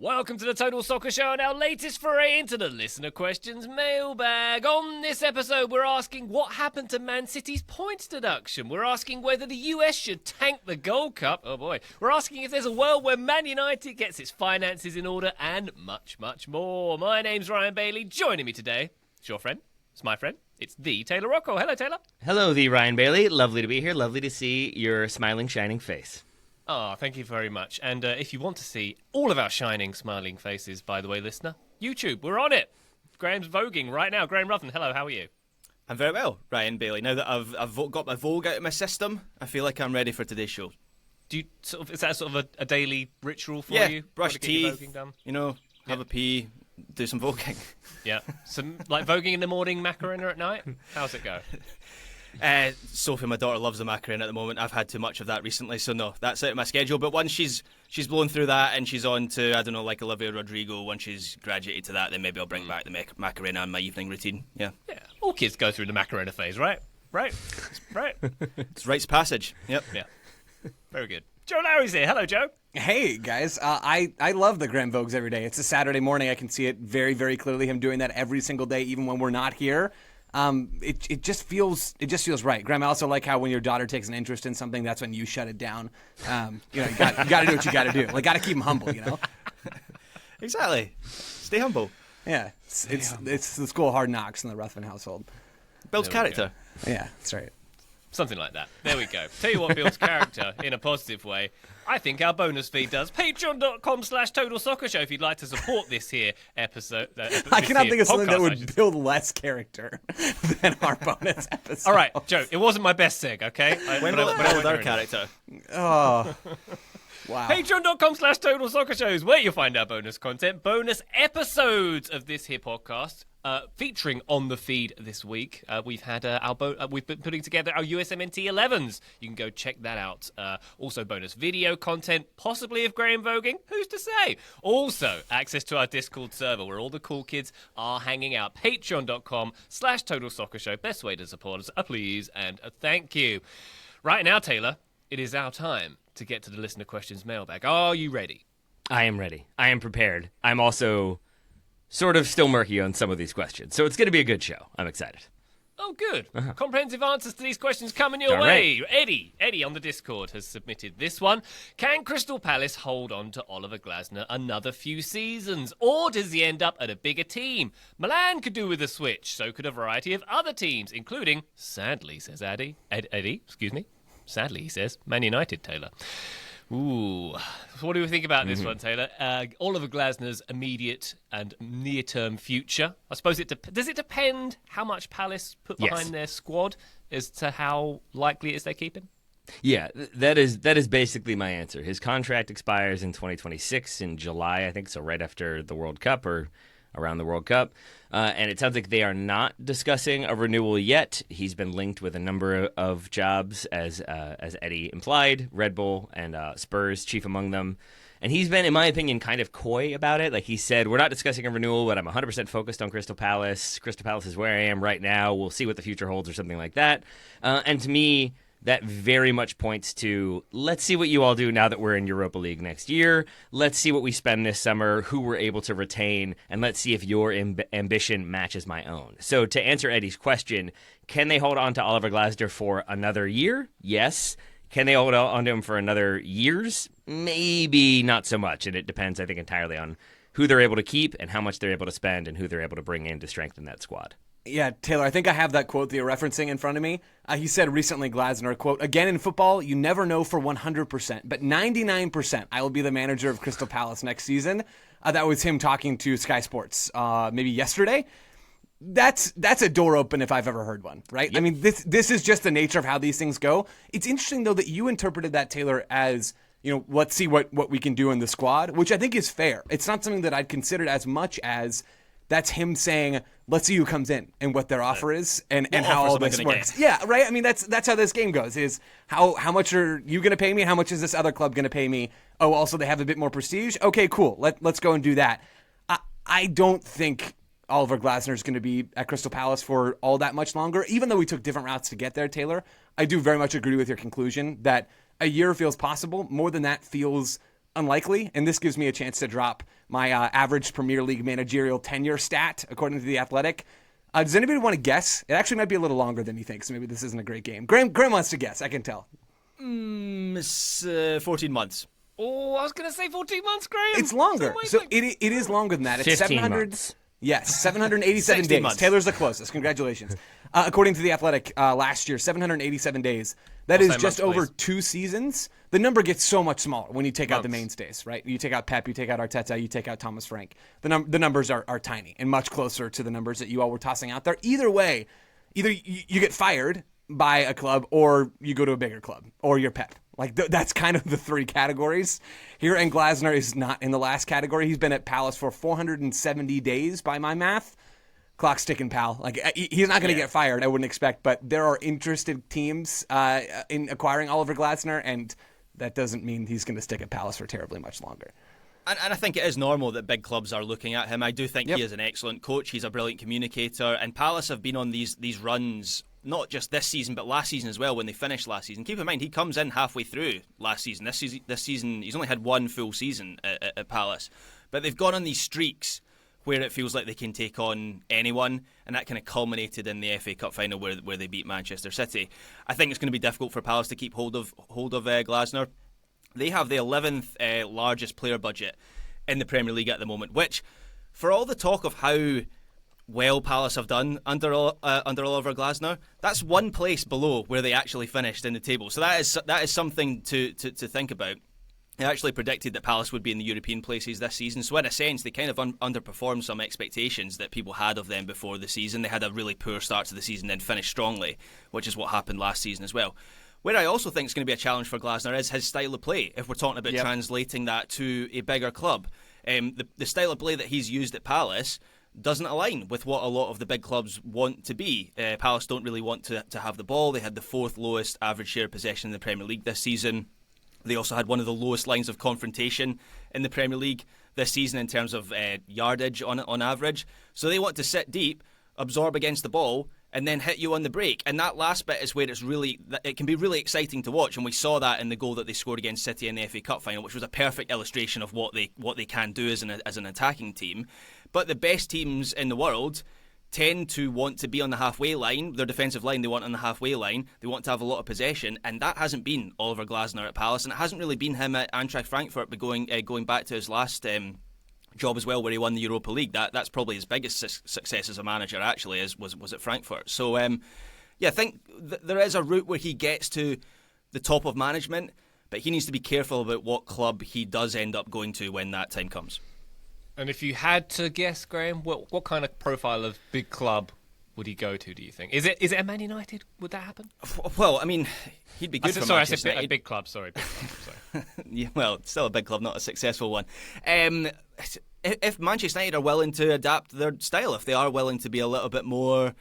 Welcome to the Total Soccer Show and our latest foray into the listener questions mailbag. On this episode, we're asking what happened to Man City's points deduction. We're asking whether the US should tank the Gold Cup. Oh boy. We're asking if there's a world where Man United gets its finances in order and much, much more. My name's Ryan Bailey. Joining me today, it's your friend. It's my friend. It's the Taylor Rockwell. Hello, Taylor. Hello, the Ryan Bailey. Lovely to be here. Lovely to see your smiling, shining face. Oh, thank you very much. And if you want to see all of our shining, smiling faces, by the way, listener, YouTube, we're on it. Graham's voguing right now. Graham Ruthven, hello, how are you? I'm very well, Ryan Bailey. Now that I've got my Vogue out of my system, I feel like I'm ready for today's show. Do you is that sort of a daily ritual for you? Yeah, brush teeth, done? Have a pee, do some voguing. Yeah, some like voguing in the morning, Macarena at night. How's it go? Sophie, my daughter, loves the Macarena at the moment. I've had too much of that recently, so no, that's out of my schedule. But once she's blown through that and she's on to, I don't know, like Olivia Rodrigo, once she's graduated to that, then maybe I'll bring back the Macarena in my evening routine. Yeah. All kids go through the Macarena phase, right? Right. It's rites of passage. Yep. Yeah. Very good. Joe Lowry's here. Hello, Joe. Hey, guys. I love the Graham Vogues every day. It's a Saturday morning. I can see it very, very clearly, him doing that every single day, even when we're not here. It just feels right. Graham, I also like how when your daughter takes an interest in something, that's when you shut it down. You got to do what you got to do. Like, got to keep them humble, you know? Exactly. Stay humble. Yeah. It's the school of hard knocks in the Ruthven household. Builds character. Yeah, that's right. Something like that. There we go. Tell you what builds character in a positive way. I think our bonus feed does. Patreon.com/Total Soccer Show if you'd like to support this here episode. I cannot think of something that would build less character than our bonus episode. All right, Joe, it wasn't my best seg, okay? When will it build our character? Oh. Wow. Patreon.com/Total Soccer Show is where you'll find our bonus content, bonus episodes of this here podcast. Featuring on the feed this week, we've had we've been putting together our USMNT 11s. You can go check that out. Also, bonus video content, possibly of Graham voguing. Who's to say? Also, access to our Discord server where all the cool kids are hanging out. Patreon.com/Total Soccer Show. Best way to support us. A please and a thank you. Right now, Taylor, it is our time to get to the listener questions mailbag. Are you ready? I am ready. I am prepared. I'm also sort of still murky on some of these questions, so it's going to be a good show. I'm excited. Oh, good. Comprehensive answers to these questions coming your All way. right. Eddie on the Discord has submitted this one. Can Crystal Palace hold on to Oliver Glasner another few seasons, or does he end up at a bigger team? Milan could do with a switch, so could a variety of other teams, including, sadly, says Eddie, sadly, he says, Man United, Taylor. Ooh. So what do we think about this one, Taylor? Oliver Glasner's immediate and near-term future. I suppose does it depend how much Palace put behind their squad as to how likely it is they keep him? Yeah, that is basically my answer. His contract expires in 2026 in July, I think, so right after the World Cup or around the World Cup. And it sounds like they are not discussing a renewal yet. He's been linked with a number of jobs, as Eddie implied, Red Bull and Spurs, chief among them. And he's been, in my opinion, kind of coy about it. Like he said, we're not discussing a renewal, but I'm 100% focused on Crystal Palace. Crystal Palace is where I am right now. We'll see what the future holds or something like that. And to me, that very much points to, let's see what you all do now that we're in Europa League next year. Let's see what we spend this summer, who we're able to retain, and let's see if your ambition matches my own. So to answer Eddie's question, can they hold on to Oliver Glasner for another year? Yes. Can they hold on to him for another years? Maybe not so much. And it depends, I think, entirely on who they're able to keep and how much they're able to spend and who they're able to bring in to strengthen that squad. Yeah, Taylor, I think I have that quote that you're referencing in front of me. He said recently, Glasner, quote, "Again, in football, you never know for 100%, but 99% I will be the manager of Crystal Palace next season." That was him talking to Sky Sports maybe yesterday. That's a door open if I've ever heard one, right? Yep. I mean, this is just the nature of how these things go. It's interesting, though, that you interpreted that, Taylor, as, let's see what we can do in the squad, which I think is fair. It's not something that I'd considered as much as that's him saying, let's see who comes in and what their offer is and how all this works. Yeah, right? I mean, that's how this game goes, is how much are you going to pay me? How much is this other club going to pay me? Oh, also they have a bit more prestige? Okay, cool. Let's go and do that. I don't think Oliver Glasner is going to be at Crystal Palace for all that much longer, even though we took different routes to get there, Taylor. I do very much agree with your conclusion that a year feels possible. More than that feels unlikely, and this gives me a chance to drop my average Premier League managerial tenure stat, according to The Athletic. Does anybody want to guess? It actually might be a little longer than you think, so maybe this isn't a great game. Graham wants to guess. I can tell. It's 14 months. Oh, I was going to say 14 months, Graham. It's longer. It's So it is longer than that. It's 15 700. months. Yes, 787 16 days. months. Taylor's the closest. Congratulations. According to The Athletic, last year, 787 days. That is say just months, over please. 2 seasons. The number gets so much smaller when you take out the mainstays, right? You take out Pep, you take out Arteta, you take out Thomas Frank. The numbers are tiny and much closer to the numbers that you all were tossing out there. Either way, either you get fired by a club or you go to a bigger club or you're Pep. Like, that's kind of the 3 categories here, and Glasner is not in the last category. He's been at Palace for 470 days by my math. Clock's ticking, pal. Like, he's not going to get fired, I wouldn't expect, but there are interested teams in acquiring Oliver Glasner, and that doesn't mean he's going to stick at Palace for terribly much longer. And I think it is normal that big clubs are looking at him. I do think he is an excellent coach. He's a brilliant communicator, and Palace have been on these runs, not just this season, but last season as well, when they finished last season. Keep in mind, he comes in halfway through last season. This season, he's only had 1 full season at Palace. But they've gone on these streaks where it feels like they can take on anyone, and that kind of culminated in the FA Cup final where they beat Manchester City. I think it's going to be difficult for Palace to keep hold of Glasner. They have the 11th largest player budget in the Premier League at the moment, which, for all the talk of how well Palace have done under Oliver Glasner, that's 1 place below where they actually finished in the table. So that is something to think about. They actually predicted that Palace would be in the European places this season, so in a sense they kind of underperformed some expectations that people had of them before the season. They had a really poor start to the season and finished strongly, which is what happened last season as well. Where I also think is going to be a challenge for Glasner is his style of play, if we're talking about translating that to a bigger club. The style of play that he's used at Palace doesn't align with what a lot of the big clubs want to be. Palace don't really want to have the ball. They had the 4th lowest average share of possession in the Premier League this season. They also had one of the lowest lines of confrontation in the Premier League this season in terms of yardage on average. So they want to sit deep, absorb against the ball, and then hit you on the break. And that last bit is where it can be really exciting to watch. And we saw that in the goal that they scored against City in the FA Cup final, which was a perfect illustration of what they can do as an attacking team. But the best teams in the world tend to want to be on the halfway line. Their defensive line, they want on the halfway line. They want to have a lot of possession, and that hasn't been Oliver Glasner at Palace, and it hasn't really been him at Eintracht Frankfurt. But going back to his last job as well, where he won the Europa League, that's probably his biggest success as a manager. Actually, was at Frankfurt. So I think there is a route where he gets to the top of management, but he needs to be careful about what club he does end up going to when that time comes. And if you had to guess, Graham, what kind of profile of big club would he go to, do you think? Is it a Man United? Would that happen? Well, I mean, he'd be good for Manchester I said United. a big club, sorry. Yeah, well, still a big club, not a successful one. If Manchester United are willing to adapt their style, if they are willing to be a little bit more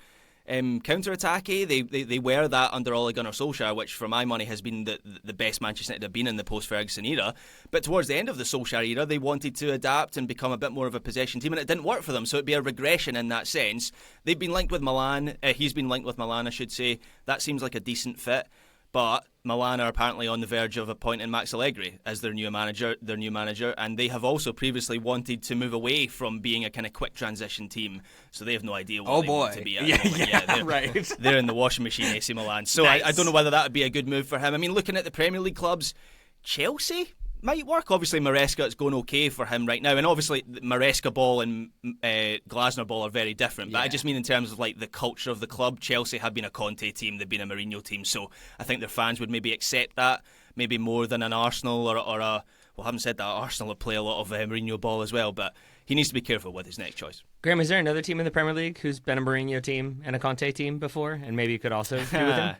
counter-attacky, they were that under Ole Gunnar Solskjaer, which for my money has been the best Manchester United have been in the post-Ferguson era. But towards the end of the Solskjaer era, they wanted to adapt and become a bit more of a possession team, and it didn't work for them, so it'd be a regression in that sense. They've been linked with Milan. He's been linked with Milan, I should say. That seems like a decent fit. But Milan are apparently on the verge of appointing Max Allegri as their new manager, and they have also previously wanted to move away from being a kind of quick transition team. So they have no idea what they want to be at. Yeah, right. They're in the washing machine, AC Milan. So nice. I don't know whether that would be a good move for him. I mean, looking at the Premier League clubs, Chelsea might work. Obviously, Maresca, it's going okay for him right now. And obviously, Maresca ball and Glasner ball are very different. But I just mean in terms of like the culture of the club, Chelsea have been a Conte team, they've been a Mourinho team. So I think their fans would maybe accept that, maybe more than an Arsenal or a... Well, I haven't said that. Arsenal will play a lot of Mourinho ball as well, but he needs to be careful with his next choice. Graham, is there another team in the Premier League who's been a Mourinho team and a Conte team before, and maybe you could also do with him?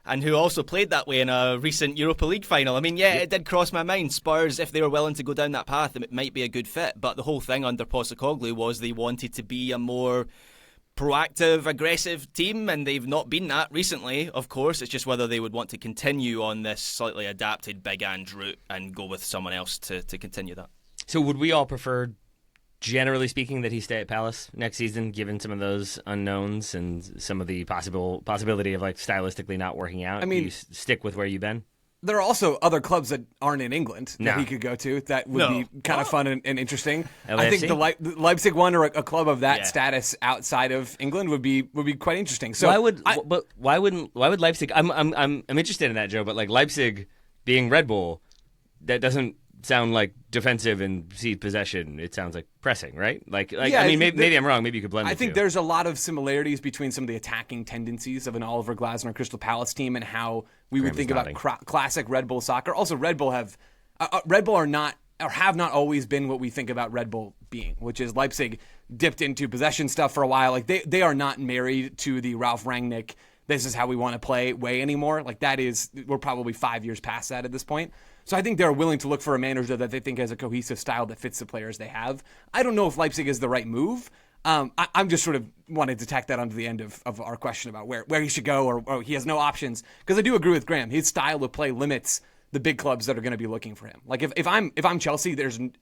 And who also played that way in a recent Europa League final. I mean, it did cross my mind. Spurs, if they were willing to go down that path, it might be a good fit. But the whole thing under Postecoglou was they wanted to be a more proactive, aggressive team, and they've not been that recently, of course. It's just whether they would want to continue on this slightly adapted Big Ange route and go with someone else to continue that. So would we all prefer, generally speaking, that he stay at Palace next season, given some of those unknowns and some of the possibility of like stylistically not working out? I mean, do you stick with where you've been? There are also other clubs that aren't in England that No. he could go to that would be kind of fun and interesting. I think LAFC? the Leipzig one, or a club of that Yeah. status outside of England, would be quite interesting. So why wouldn't Leipzig? I'm interested in that, Joe. But like Leipzig being Red Bull, that doesn't sound like defensive and seize possession. It sounds like pressing, right? Yeah, I mean, maybe I'm wrong. Maybe you could blend. I the think two. there's a lot of similarities between some of the attacking tendencies of an Oliver Glasner Crystal Palace team and how we would Graham think is about nodding. classic Red Bull soccer. Also, Red Bull are not or have not always been what we think about Red Bull being, which is Leipzig dipped into possession stuff for a while. Like they are not married to the Ralph Rangnick, this is how we want to play way anymore. Like we're probably 5 years past that at this point. So I think they're willing to look for a manager that they think has a cohesive style that fits the players they have. I don't know if Leipzig is the right move. I'm just sort of wanted to tack that onto the end of our question about where he should go or he has no options. Because I do agree with Graham. His style of play limits the big clubs that are going to be looking for him. Like if I'm Chelsea,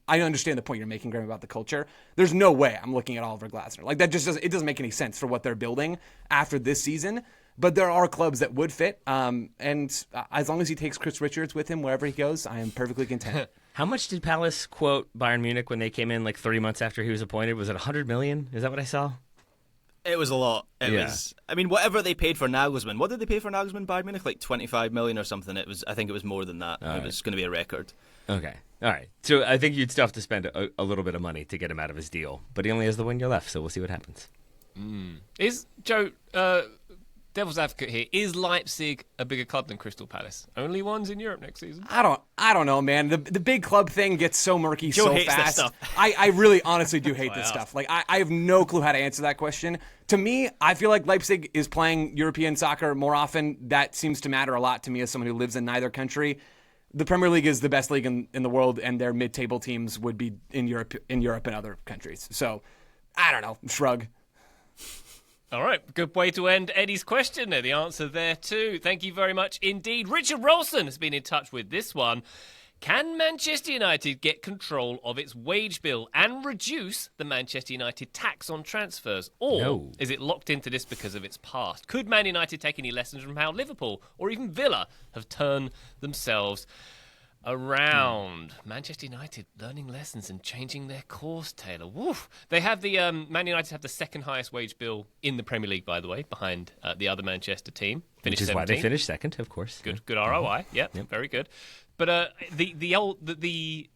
I understand the point you're making, Graham, about the culture. There's no way I'm looking at Oliver Glasner. Like that just doesn't make any sense for what they're building after this season. But there are clubs that would fit, and as long as he takes Chris Richards with him wherever he goes, I am perfectly content. How much did Palace quote Bayern Munich when they came in like 3 months after he was appointed? Was it 100 million? Is that what I saw? It was a lot. It Yeah. was. I mean, whatever they paid for Nagelsmann. What did they pay for Nagelsmann, Bayern Munich? Like 25 million or something. I think it was more than that. It was going to be a record. Okay. All right. So I think you'd still have to spend a little bit of money to get him out of his deal. But he only has the 1 year left, so we'll see what happens. Is Joe devil's advocate here? Is Leipzig a bigger club than Crystal Palace? Only ones in Europe next season. I don't know, man. The big club thing gets so murky Joe so hates this fast. stuff. I really honestly do hate this stuff. Like I have no clue how to answer that question. To me, I feel like Leipzig is playing European soccer more often. That seems to matter a lot to me as someone who lives in neither country. The Premier League is the best league in the world, and their mid-table teams would be in Europe and other countries. So I don't know. Shrug. All right, good way to end Eddie's question there. The answer there too. Thank you very much indeed. Richard Rolson has been in touch with this one. Can Manchester United get control of its wage bill and reduce the Manchester United tax on transfers? Or No. is it locked into this because of its past? Could Man United take any lessons from how Liverpool or even Villa have turned themselves around? Manchester United learning lessons and changing their course, Taylor. Woof. They have Man United have the second highest wage bill in the Premier League, by the way, behind the other Manchester team. Which is 17th. why they finished second, of course. Good ROI. Yep, very good. But the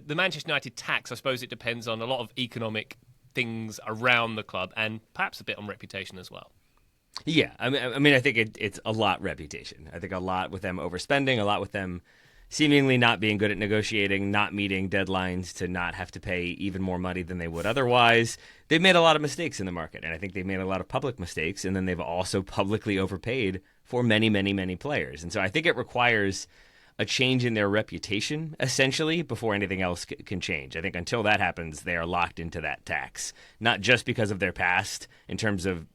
Manchester United tax, I suppose it depends on a lot of economic things around the club and perhaps a bit on reputation as well. Yeah, I mean, I think it's a lot reputation. I think a lot with them overspending, a lot with them seemingly not being good at negotiating, not meeting deadlines to not have to pay even more money than they would otherwise. They've made a lot of mistakes in the market, and I think they've made a lot of public mistakes, and then they've also publicly overpaid for many, many, many players. And so I think it requires a change in their reputation, essentially, before anything else can change. I think until that happens, they are locked into that tax, not just because of their past in terms of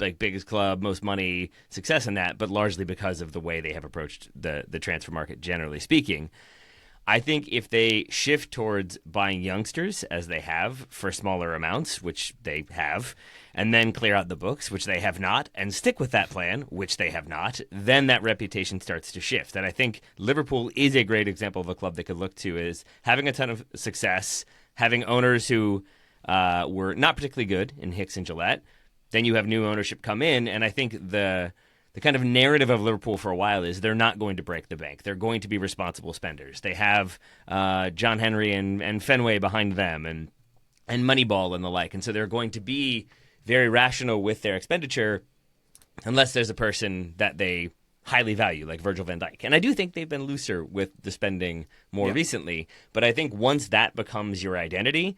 like biggest club, most money, success in that, but largely because of the way they have approached the transfer market, generally speaking. I think if they shift towards buying youngsters, as they have, for smaller amounts, which they have, and then clear out the books, which they have not, and stick with that plan, which they have not, then that reputation starts to shift. And I think Liverpool is a great example of a club they could look to as having a ton of success, having owners who were not particularly good in Hicks and Gillette. Then you have new ownership come in, and I think the kind of narrative of Liverpool for a while is they're not going to break the bank. They're going to be responsible spenders. They have John Henry and Fenway behind them and Moneyball and the like, and so they're going to be very rational with their expenditure unless there's a person that they highly value, like Virgil van Dijk. And I do think they've been looser with the spending more recently, but I think once that becomes your identity,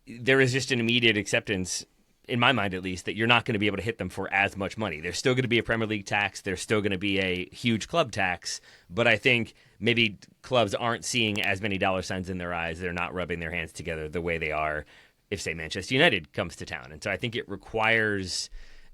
there is just an immediate acceptance, in my mind at least, that you're not going to be able to hit them for as much money. There's still going to be a Premier League tax. There's still going to be a huge club tax. But I think maybe clubs aren't seeing as many dollar signs in their eyes. They're not rubbing their hands together the way they are if, say, Manchester United comes to town. And so I think it requires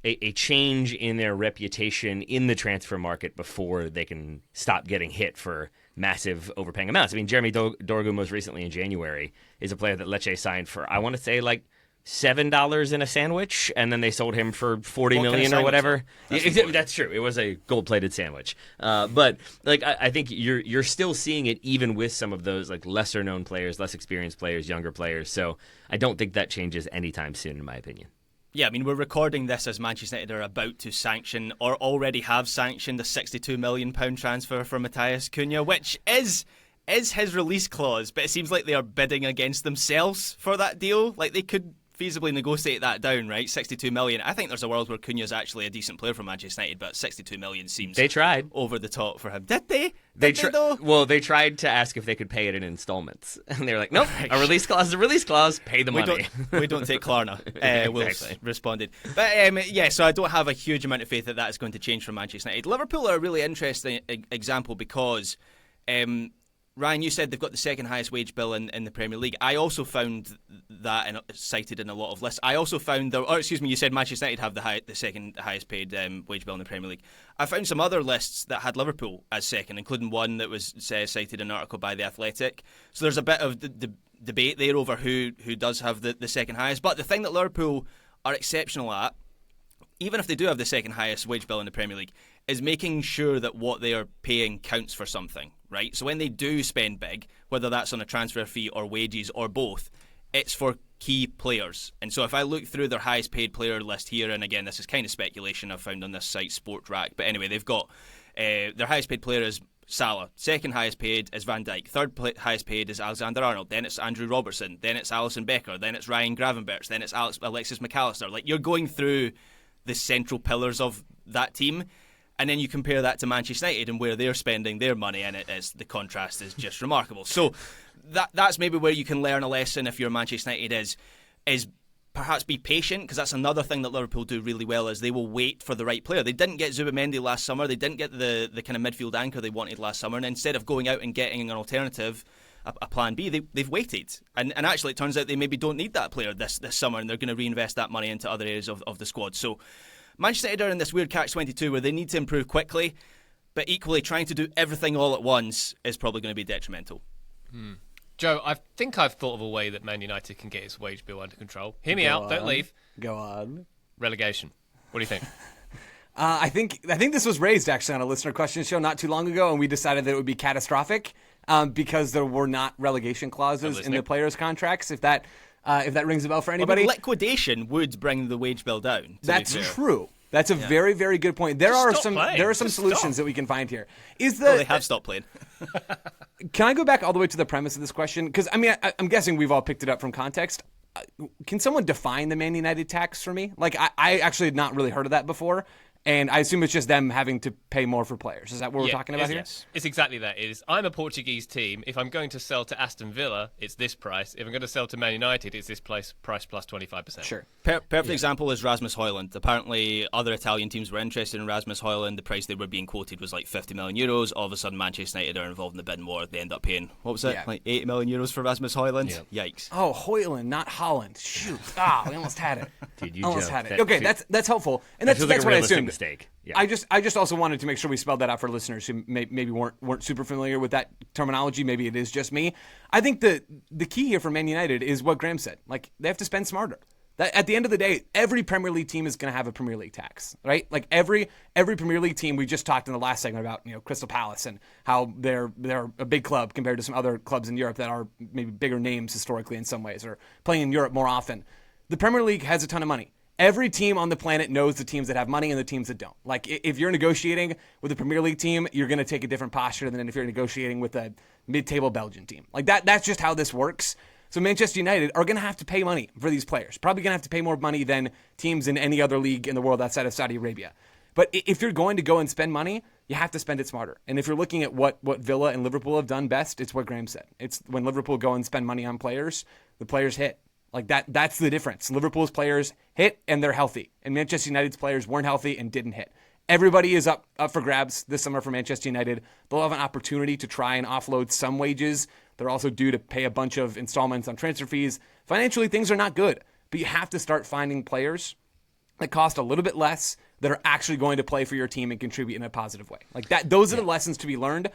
a change in their reputation in the transfer market before they can stop getting hit for massive overpaying amounts. I mean, Jeremy Dorgu most recently in January is a player that Lecce signed for, I want to say, like $7 in a sandwich, and then they sold him for $40 million or whatever. That's true. It was a gold-plated sandwich. But like I think you're still seeing it even with some of those like lesser-known players, less experienced players, younger players. So I don't think that changes anytime soon, in my opinion. Yeah, I mean, we're recording this as Manchester United are about to sanction or already have sanctioned a £62 million transfer for Matthias Cunha, which is his release clause, but it seems like they are bidding against themselves for that deal. Like, they could feasibly negotiate that down, right? $62 million. I think there's a world where Cunha's actually a decent player for Manchester United, but $62 million seems they tried over the top for him. Did they? They tried to ask if they could pay it in installments, and they were like, "Nope, a release clause is a release clause. Pay the money." We don't take Klarna. Exactly. Will responded. But so I don't have a huge amount of faith that is going to change for Manchester United. Liverpool are a really interesting example because Ryan, you said they've got the second highest wage bill in the Premier League. I also found that and cited in a lot of lists. I also found, you said Manchester United have the second highest paid wage bill in the Premier League. I found some other lists that had Liverpool as second, including one that was cited in an article by The Athletic. So there's a bit of debate there over who does have the second highest. But the thing that Liverpool are exceptional at, even if they do have the second highest wage bill in the Premier League, is making sure that what they are paying counts for something, right? So when they do spend big, whether that's on a transfer fee or wages or both, it's for key players. And so if I look through their highest paid player list here, and again, this is kind of speculation I've found on this site, Sportrack, but anyway, they've got their highest paid player is Salah, second highest paid is Van Dijk, third highest paid is Alexander-Arnold, then it's Andrew Robertson, then it's Alisson Becker, then it's Ryan Gravenberch, then it's Alexis McAllister. Like, you're going through the central pillars of that team, and then you compare that to Manchester United and where they're spending their money, and the contrast is just remarkable. So that's maybe where you can learn a lesson if you're Manchester United is perhaps be patient, because that's another thing that Liverpool do really well, is they will wait for the right player. They didn't get Zubimendi last summer. They didn't get the kind of midfield anchor they wanted last summer, and instead of going out and getting an alternative, a plan B, they've waited. And actually it turns out they maybe don't need that player this summer, and they're going to reinvest that money into other areas of the squad. So Manchester United are in this weird catch-22 where they need to improve quickly, but equally trying to do everything all at once is probably going to be detrimental. Joe, I think I've thought of a way that Man United can get its wage bill under control. Hear me out, don't leave. Go on. Relegation. What do you think? I think this was raised actually on a listener question show not too long ago, and we decided that it would be catastrophic because there were not relegation clauses in the players' contracts. If that rings a bell for anybody, liquidation would bring the wage bill down. That's true. That's a very, very good point. There are some solutions that we can find here. They have stopped playing. Can I go back all the way to the premise of this question? Because I mean, I'm guessing we've all picked it up from context. Can someone define the Man United tax for me? Like, I actually had not really heard of that before. And I assume it's just them having to pay more for players. Is that what we're talking about here? Yes. It's exactly that. I'm a Portuguese team. If I'm going to sell to Aston Villa, it's this price. If I'm going to sell to Man United, it's this price plus 25%. Sure. Perfect example is Rasmus Højlund. Apparently, other Italian teams were interested in Rasmus Højlund. The price they were being quoted was like €50 million. All of a sudden, Manchester United are involved in the bidding war. They end up paying, what was it, like €80 million for Rasmus Højlund? Yeah. Yikes. Oh, Højlund, not Holland. Shoot. We almost had it. Dude, you almost joked. had it. Okay, that's helpful. And that's like what I assumed. Mistake. Yeah. I just also wanted to make sure we spelled that out for listeners who maybe weren't super familiar with that terminology. Maybe it is just me. I think the key here for Man United is what Graham said. Like, they have to spend smarter. That, at the end of the day, every Premier League team is going to have a Premier League tax, right? Like every Premier League team. We just talked in the last segment about Crystal Palace and how they're a big club compared to some other clubs in Europe that are maybe bigger names historically in some ways or playing in Europe more often. The Premier League has a ton of money. Every team on the planet knows the teams that have money and the teams that don't. Like, if you're negotiating with a Premier League team, you're going to take a different posture than if you're negotiating with a mid-table Belgian team. Like, that's just how this works. So Manchester United are going to have to pay money for these players. Probably going to have to pay more money than teams in any other league in the world outside of Saudi Arabia. But if you're going to go and spend money, you have to spend it smarter. And if you're looking at what Villa and Liverpool have done best, it's what Graham said. It's when Liverpool go and spend money on players, the players hit. Like that's the difference. Liverpool's players hit and they're healthy. And Manchester United's players weren't healthy and didn't hit. Everybody is up for grabs this summer for Manchester United. They'll have an opportunity to try and offload some wages. They're also due to pay a bunch of installments on transfer fees. Financially, things are not good. But you have to start finding players that cost a little bit less that are actually going to play for your team and contribute in a positive way. Like that. Those are the lessons to be learned.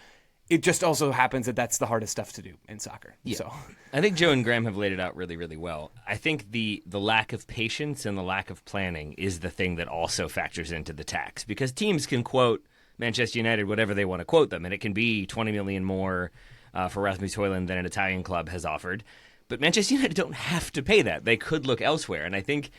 It just also happens that that's the hardest stuff to do in soccer. Yeah. So I think Joe and Graham have laid it out really, really well. I think the lack of patience and the lack of planning is the thing that also factors into the tax, because teams can quote Manchester United whatever they want to quote them, and it can be 20 million more for Rasmus Højlund than an Italian club has offered. But Manchester United don't have to pay that. They could look elsewhere. And I think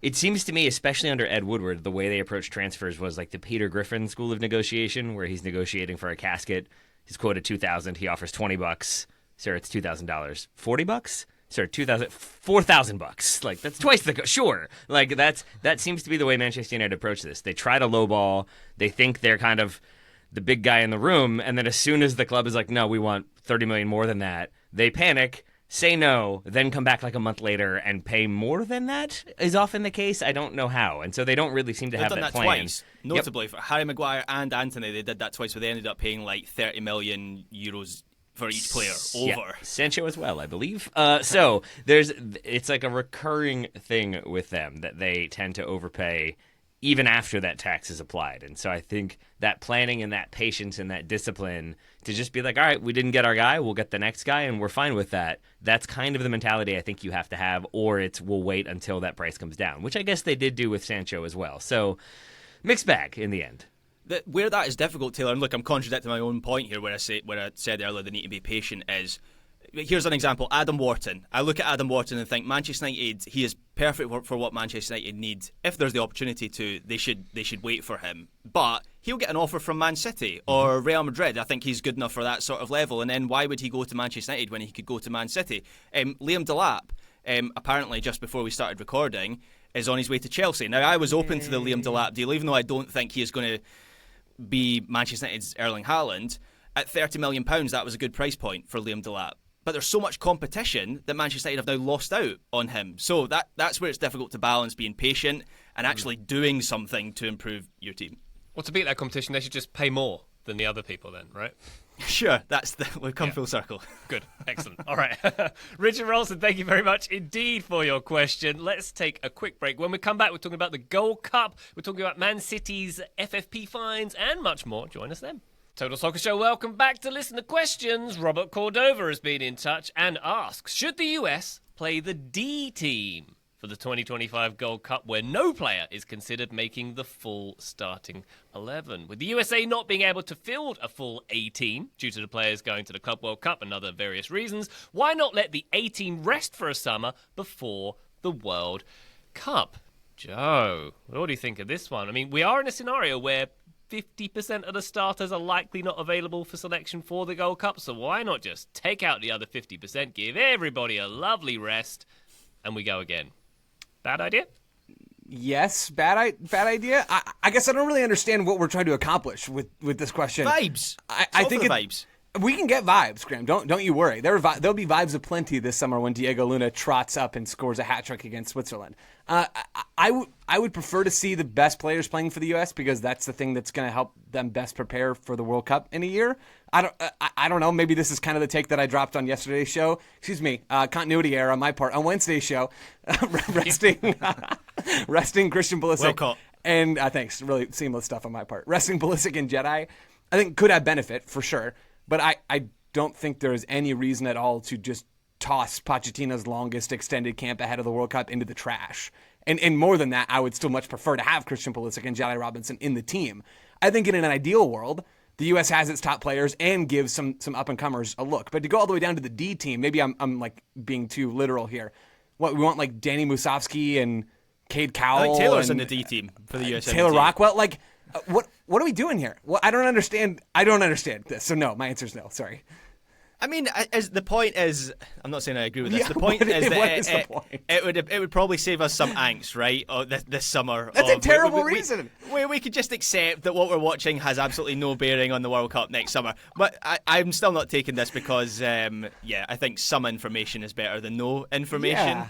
it seems to me, especially under Ed Woodward, the way they approached transfers was like the Peter Griffin school of negotiation, where he's negotiating for a casket. He's quoted $2,000. He offers $20. Sir, it's $2,000. $40? Sir, $4,000. Like, that's twice the sure. Like, that seems to be the way Manchester United approach this. They try to lowball. They think they're kind of the big guy in the room, and then as soon as the club is like, no, we want $30 million more than that, they panic, say no, then come back like a month later and pay more than that is often the case. I don't know how. And so they don't really seem to have done that that plan. twice. Notably, for Harry Maguire and Anthony, they did that twice, where they ended up paying like 30 million euros for each player over. Yeah. Sancho as well, I believe. So it's like a recurring thing with them that they tend to overpay even after that tax is applied. And so I think that planning and that patience and that discipline to just be like, all right, we didn't get our guy, we'll get the next guy, and we're fine with that. That's kind of the mentality I think you have to have, or it's we'll wait until that price comes down, which I guess they did do with Sancho as well. So mixed bag in the end. Where that is difficult, Taylor, and look, I'm contradicting my own point here where I said earlier they need to be patient, is here's an example. Adam Wharton. I look at Adam Wharton and think Manchester United, he is perfect for what Manchester United need. If there's the opportunity to, they should wait for him. But he'll get an offer from Man City or Real Madrid. I think he's good enough for that sort of level. And then why would he go to Manchester United when he could go to Man City? Liam Delap, apparently just before we started recording, is on his way to Chelsea. Now, I was open to the Liam Delap deal, even though I don't think he is going to be Manchester United's Erling Haaland. At £30 million, that was a good price point for Liam Delap. But there's so much competition that Manchester United have now lost out on him. So that's where it's difficult to balance being patient and actually doing something to improve your team. Well, to beat that competition, they should just pay more than the other people then, right? Sure, we've come full circle. Good, excellent. All right. Richard Rolson, thank you very much indeed for your question. Let's take a quick break. When we come back, we're talking about the Gold Cup, we're talking about Man City's FFP fines, and much more. Join us then. Total Soccer Show, welcome back to Listener Questions. Robert Cordova has been in touch and asks, should the US play the D team for the 2025 Gold Cup, where no player is considered making the full starting 11? With the USA not being able to field a full A team due to the players going to the Club World Cup and other various reasons, why not let the A team rest for a summer before the World Cup? Joe, what do you think of this one? I mean, we are in a scenario where 50% of the starters are likely not available for selection for the Gold Cup, so why not just take out the other 50%, give everybody a lovely rest, and we go again? Bad idea? Yes, bad idea. I guess I don't really understand what we're trying to accomplish with this question. Vibes. I think vibes. We can get vibes, Graham. Don't you worry. There'll be vibes aplenty this summer when Diego Luna trots up and scores a hat trick against Switzerland. I would prefer to see the best players playing for the U.S. because that's the thing that's going to help them best prepare for the World Cup in a year. I don't know. Maybe this is kind of the take that I dropped on yesterday's show. Excuse me, continuity error on my part. On Wednesday's show, resting Christian Pulisic. Well caught. And thanks, really seamless stuff on my part. Resting Pulisic and Jedi, I think could have benefit for sure. But I don't think there's any reason at all to just toss Pochettino's longest extended camp ahead of the World Cup into the trash. And more than that, I would still much prefer to have Christian Pulisic and Jedi Robinson in the team. I think in an ideal world, the U.S. has its top players and gives some up-and-comers a look. But to go all the way down to the D team, maybe I'm like being too literal here. What, we want like Danny Musovski and Cade Cowell? I think Taylor's in and the D team for the USMNT. Taylor Rockwell? Like, what are we doing here? Well, I don't understand this. So no, my answer is no. Sorry. I mean, as the point is, I'm not saying I agree with this. Yeah, the point is that the point? It would probably save us some angst, right? This summer. That's a terrible reason. We could just accept that what we're watching has absolutely no bearing on the World Cup next summer. But I'm still not taking this because, I think some information is better than no information. Yeah.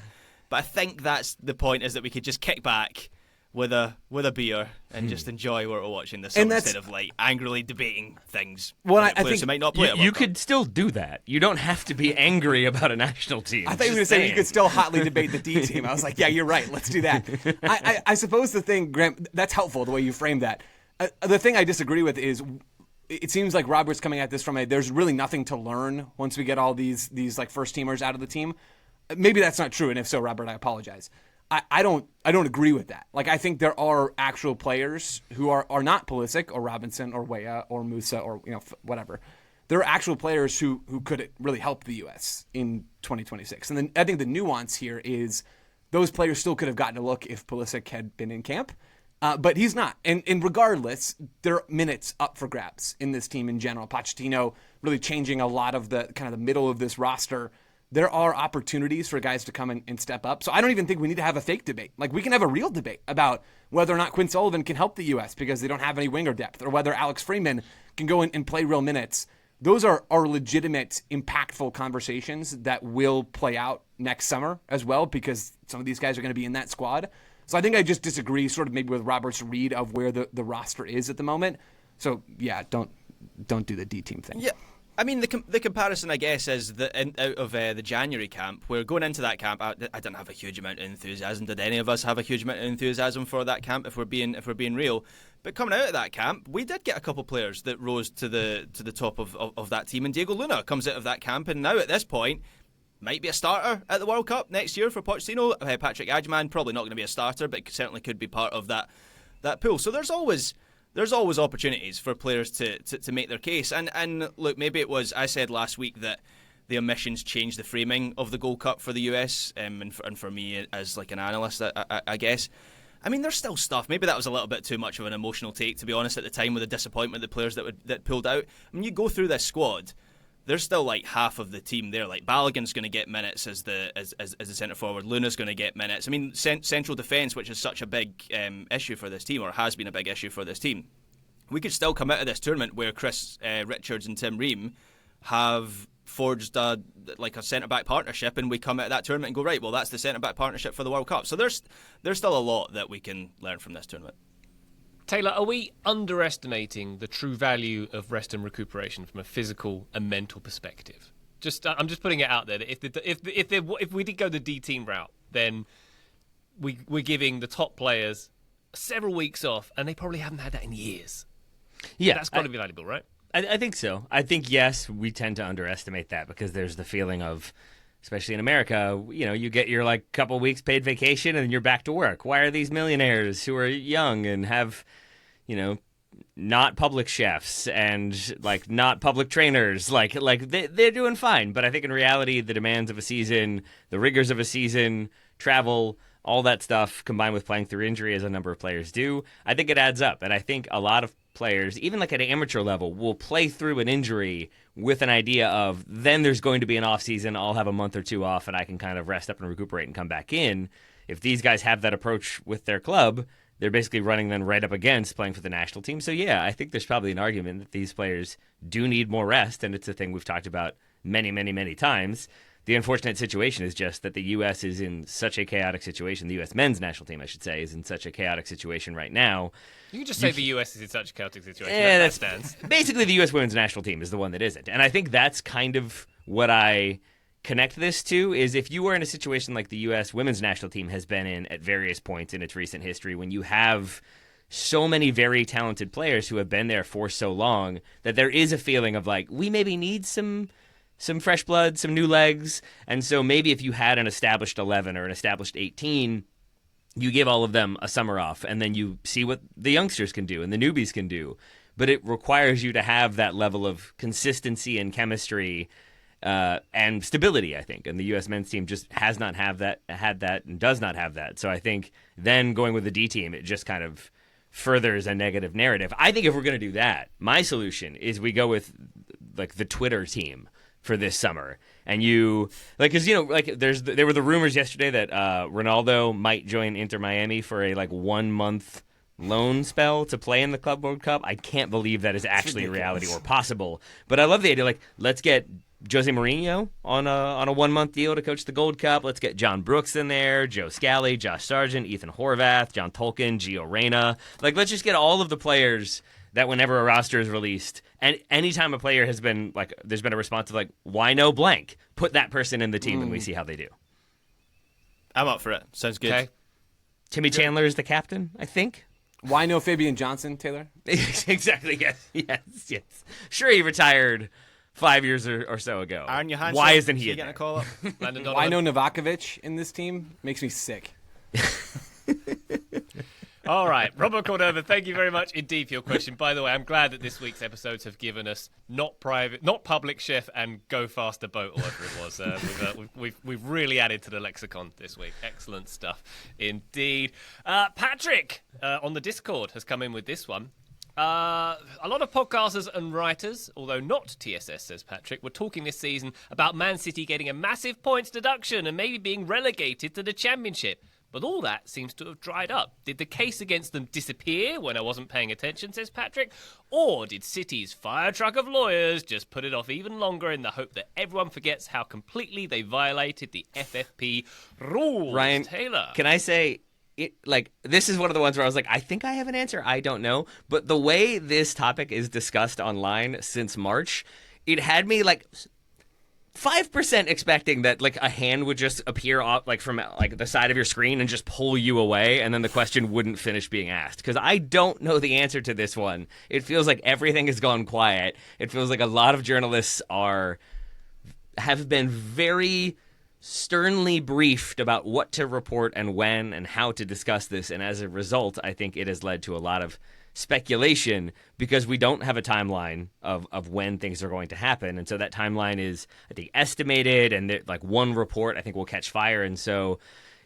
But I think that's the point, is that we could just kick back with a beer and just enjoy what we're watching this summer instead of like angrily debating things. Well, I think who might not play you could still do that. You don't have to be angry about a national team. I thought you were going to say you could still hotly debate the D team. I was like, yeah, you're right. Let's do that. I suppose the thing, Graham, that's helpful the way you framed that. The thing I disagree with is it seems like Robert's coming at this from there's really nothing to learn once we get all these like first teamers out of the team. Maybe that's not true, and if so, Robert, I apologize. I don't agree with that. Like, I think there are actual players who are not Pulisic or Robinson or Weah or Musa or whatever. There are actual players who could really help the U.S. in 2026. And then I think the nuance here is those players still could have gotten a look if Pulisic had been in camp, but he's not. And regardless, there are minutes up for grabs in this team in general. Pochettino really changing a lot of the kind of the middle of this roster. There are opportunities for guys to come and step up. So I don't even think we need to have a fake debate. Like, we can have a real debate about whether or not Quinn Sullivan can help the U.S. because they don't have any winger depth, or whether Alex Freeman can go in and play real minutes. Those are legitimate, impactful conversations that will play out next summer as well, because some of these guys are going to be in that squad. So I think I just disagree sort of maybe with Robert's read of where the roster is at the moment. So, yeah, don't do the D-team thing. Yeah. I mean, the comparison, I guess, is out of the January camp. We're going into that camp. I didn't have a huge amount of enthusiasm. Did any of us have a huge amount of enthusiasm for that camp? If we're being real, but coming out of that camp, we did get a couple players that rose to the top of that team. And Diego Luna comes out of that camp, and now at this point, might be a starter at the World Cup next year for Pochettino. Patrick Adjman, probably not going to be a starter, but certainly could be part of that pool. So there's always opportunities for players to make their case. And look, maybe it was, I said last week that the omissions changed the framing of the Gold Cup for the US, and for me as like an analyst, I guess. I mean, there's still stuff. Maybe that was a little bit too much of an emotional take, to be honest, at the time, with the disappointment, the players that pulled out. I mean, you go through this squad, there's still like half of the team there. Like, Balogun's going to get minutes as the centre forward. Luna's going to get minutes. I mean, central defence, which is such a big issue for this team, or has been a big issue for this team. We could still come out of this tournament where Chris Richards and Tim Ream have forged a centre-back partnership, and we come out of that tournament and go, right, well, that's the centre-back partnership for the World Cup. So there's still a lot that we can learn from this tournament. Taylor, are we underestimating the true value of rest and recuperation from a physical and mental perspective? I'm just putting it out there that if we did go the D team route, then we're giving the top players several weeks off, and they probably haven't had that in years. Yeah, that's got to be valuable, right? I think so. I think, yes, we tend to underestimate that because there's the feeling of, especially in America, you get your like couple weeks paid vacation and you're back to work. Why are these millionaires who are young and have, not public chefs and like not public trainers, like they're doing fine? But I think in reality, the demands of a season, the rigors of a season, travel, all that stuff combined with playing through injury, as a number of players do, I think it adds up. And I think a lot of players, even like at an amateur level, will play through an injury with an idea of, then there's going to be an off season, I'll have a month or two off and I can kind of rest up and recuperate and come back in. If these guys have that approach with their club, they're basically running then right up against playing for the national team. So yeah, I think there's probably an argument that these players do need more rest, and it's a thing we've talked about many, many, many times. The unfortunate situation is just that the U.S. is in such a chaotic situation. The U.S. men's national team, I should say, is in such a chaotic situation right now. You can just say the U.S. is in such a chaotic situation. Yeah, that stands. Basically, the U.S. women's national team is the one that isn't. And I think that's kind of what I connect this to, is if you are in a situation like the U.S. women's national team has been in at various points in its recent history, when you have so many very talented players who have been there for so long, that there is a feeling of like, we maybe need some fresh blood, some new legs. And so maybe if you had an established 11 or an established 18, you give all of them a summer off and then you see what the youngsters can do and the newbies can do. But it requires you to have that level of consistency and chemistry and stability, I think. And the U.S. men's team just has not had that and does not have that. So I think then going with the D team, it just kind of furthers a negative narrative. I think if we're going to do that, my solution is we go with like the Twitter team for this summer. And because there were the rumors yesterday that Ronaldo might join Inter Miami for a 1 month loan spell to play in the Club World Cup. I can't believe that is actually a reality or possible. But I love the idea, let's get Jose Mourinho on a 1 month deal to coach the Gold Cup. Let's get John Brooks in there, Joe Scally, Josh Sargent, Ethan Horvath, John Tolkien, Gio Reyna. Let's just get all of the players that whenever a roster is released, and anytime a player has been there's been a response of why no blank? Put that person in the team and we see how they do. I'm up for it. Sounds good. Okay. Timmy Chandler is the captain, I think. Why no Fabian Johnson, Taylor? Exactly. Yes. Sure, he retired 5 years or so ago. Aaron Johansson, why isn't he getting a call up? Why no Novakovic in this team? Makes me sick. All right, Robert Cordova, thank you very much indeed for your question. By the way, I'm glad that this week's episodes have given us not public chef and go faster boat, or whatever it was. We've really added to the lexicon this week. Excellent stuff indeed. Patrick on the Discord has come in with this one. A lot of podcasters and writers, although not TSS, says Patrick, were talking this season about Man City getting a massive points deduction and maybe being relegated to the Championship. But all that seems to have dried up. Did the case against them disappear when I wasn't paying attention, says Patrick? Or did City's fire truck of lawyers just put it off even longer in the hope that everyone forgets how completely they violated the FFP rules? Ryan, Taylor, can I say, this is one of the ones where I was like, I think I have an answer. I don't know. But the way this topic is discussed online since March, it had me 5% expecting that a hand would just appear off from the side of your screen and just pull you away, and then the question wouldn't finish being asked. Because I don't know the answer to this one. It feels like everything has gone quiet. It feels like a lot of journalists have been very sternly briefed about what to report and when and how to discuss this, and as a result, I think it has led to a lot of speculation because we don't have a timeline of when things are going to happen. And so that timeline is, I think, estimated, and one report I think will catch fire. And so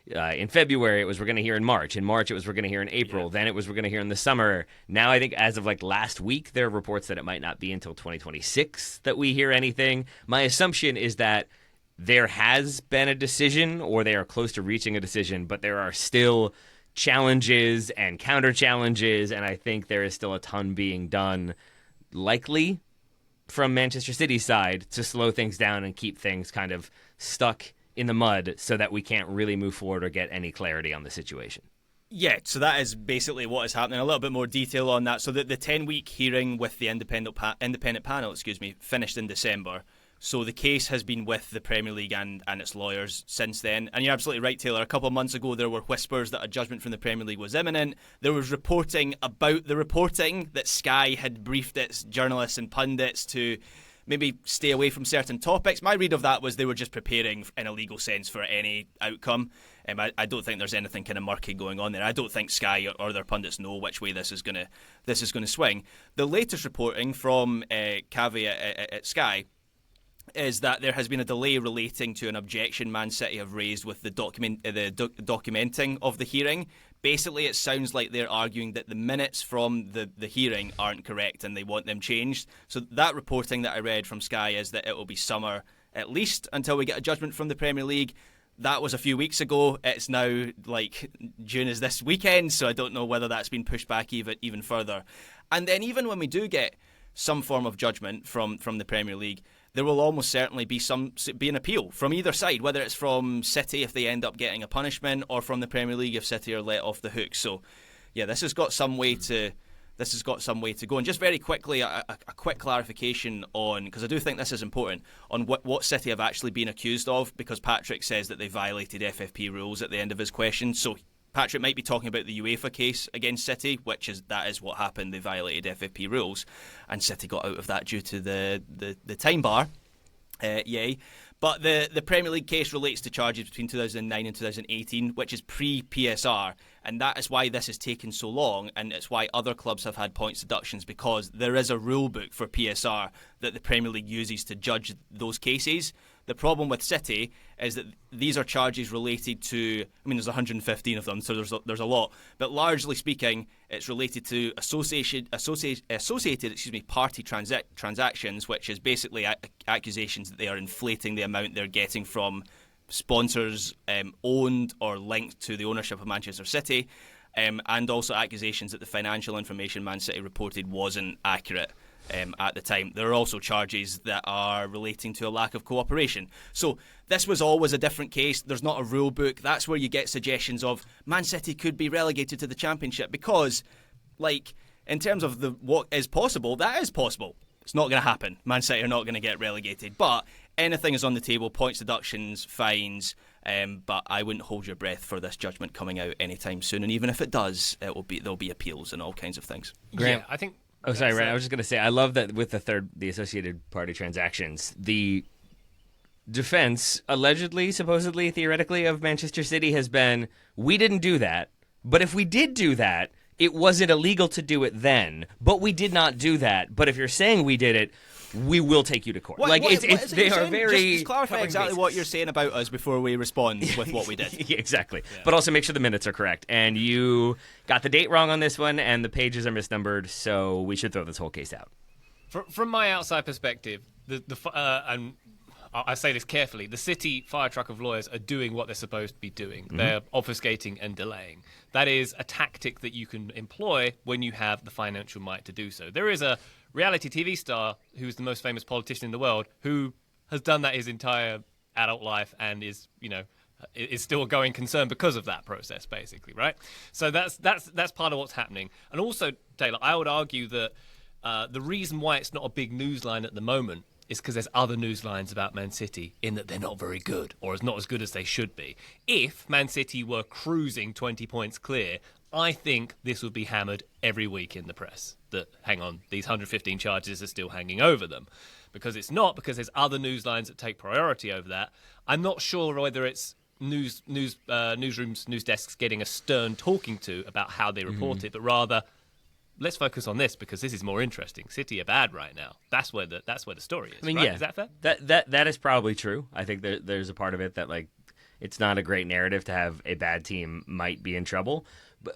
in February it was we're going to hear in March. In March it was we're going to hear in April. Yeah. Then it was we're going to hear in the summer. Now I think as of last week there are reports that it might not be until 2026 that we hear anything. My assumption is that there has been a decision, or they are close to reaching a decision, but there are still challenges and counter challenges, and I think there is still a ton being done, likely from Manchester City's side, to slow things down and keep things kind of stuck in the mud so that we can't really move forward or get any clarity on the situation. Yeah, so that is basically what is happening. A little bit more detail on that. So the 10-week hearing with the independent panel, finished in December. So the case has been with the Premier League and its lawyers since then. And you're absolutely right, Taylor. A couple of months ago, there were whispers that a judgment from the Premier League was imminent. There was reporting about the reporting that Sky had briefed its journalists and pundits to maybe stay away from certain topics. My read of that was they were just preparing in a legal sense for any outcome. I don't think there's anything kind of murky going on there. I don't think Sky or their pundits know which way this is going to swing. The latest reporting from Caveat at Sky is that there has been a delay relating to an objection Man City have raised with the documenting of the hearing. Basically, it sounds like they're arguing that the minutes from the hearing aren't correct and they want them changed. So that reporting that I read from Sky is that it will be summer at least until we get a judgment from the Premier League. That was a few weeks ago. It's now June is this weekend, so I don't know whether that's been pushed back even further. And then even when we do get some form of judgment from the Premier League, there will almost certainly be an appeal from either side, whether it's from City if they end up getting a punishment, or from the Premier League if City are let off the hook. So, yeah, this has got some way to go. And just very quickly, a quick clarification on, because I do think this is important, on what City have actually been accused of, because Patrick says that they violated FFP rules at the end of his question. So Patrick might be talking about the UEFA case against City, that is what happened. They violated FFP rules, and City got out of that due to the time bar. Yay. But the Premier League case relates to charges between 2009 and 2018, which is pre-PSR, and that is why this has taken so long, and it's why other clubs have had points deductions, because there is a rule book for PSR that the Premier League uses to judge those cases. The problem with City is that these are charges related to, there's 115 of them, so there's a lot. But largely speaking, it's related to associated party transactions, which is basically accusations that they are inflating the amount they're getting from sponsors owned or linked to the ownership of Manchester City, and also accusations that the financial information Man City reported wasn't accurate. At the time. There are also charges that are relating to a lack of cooperation. So this was always a different case. There's not a rule book. That's where you get suggestions of Man City could be relegated to the Championship, because, in terms of what is possible, that is possible. It's not going to happen. Man City are not going to get relegated. But anything is on the table: points deductions, fines, But I wouldn't hold your breath for this judgment coming out anytime soon. And even if it does, there'll be appeals and all kinds of things. Yeah, I think. Oh, sorry, Ryan. I was just going to say, I love that with the associated party transactions, the defense, allegedly, supposedly, theoretically, of Manchester City has been, we didn't do that, but if we did do that, it wasn't illegal to do it then, but we did not do that. But if you're saying we did it, we will take you to court. What is it they you're are saying? very... Just clarify exactly what you're saying about us before we respond with what we did. Yeah, exactly. Yeah. But also make sure the minutes are correct. And you got the date wrong on this one, and the pages are misnumbered, so we should throw this whole case out. From my outside perspective, and I say this carefully, the city fire truck of lawyers are doing what they're supposed to be doing. Mm-hmm. They're obfuscating and delaying. That is a tactic that you can employ when you have the financial might to do so. There is a reality TV star who's the most famous politician in the world who has done that his entire adult life and is still a going concern because of that process, basically, right? So that's part of what's happening. And also, Taylor, I would argue that the reason why it's not a big news line at the moment is because there's other news lines about Man City in that they're not very good or is not as good as they should be. If Man City were cruising 20 points clear, I think this would be hammered every week in the press. That, hang on, these 115 charges are still hanging over them. Because it's not, because there's other news lines that take priority over that. I'm not sure whether it's newsrooms, news desks getting a stern talking to about how they report it, but rather, let's focus on this because this is more interesting. City are bad right now. That's where the story is. I mean, right? yeah, Is that fair? That is probably true. I think there's a part of it that, like, it's not a great narrative to have a bad team might be in trouble.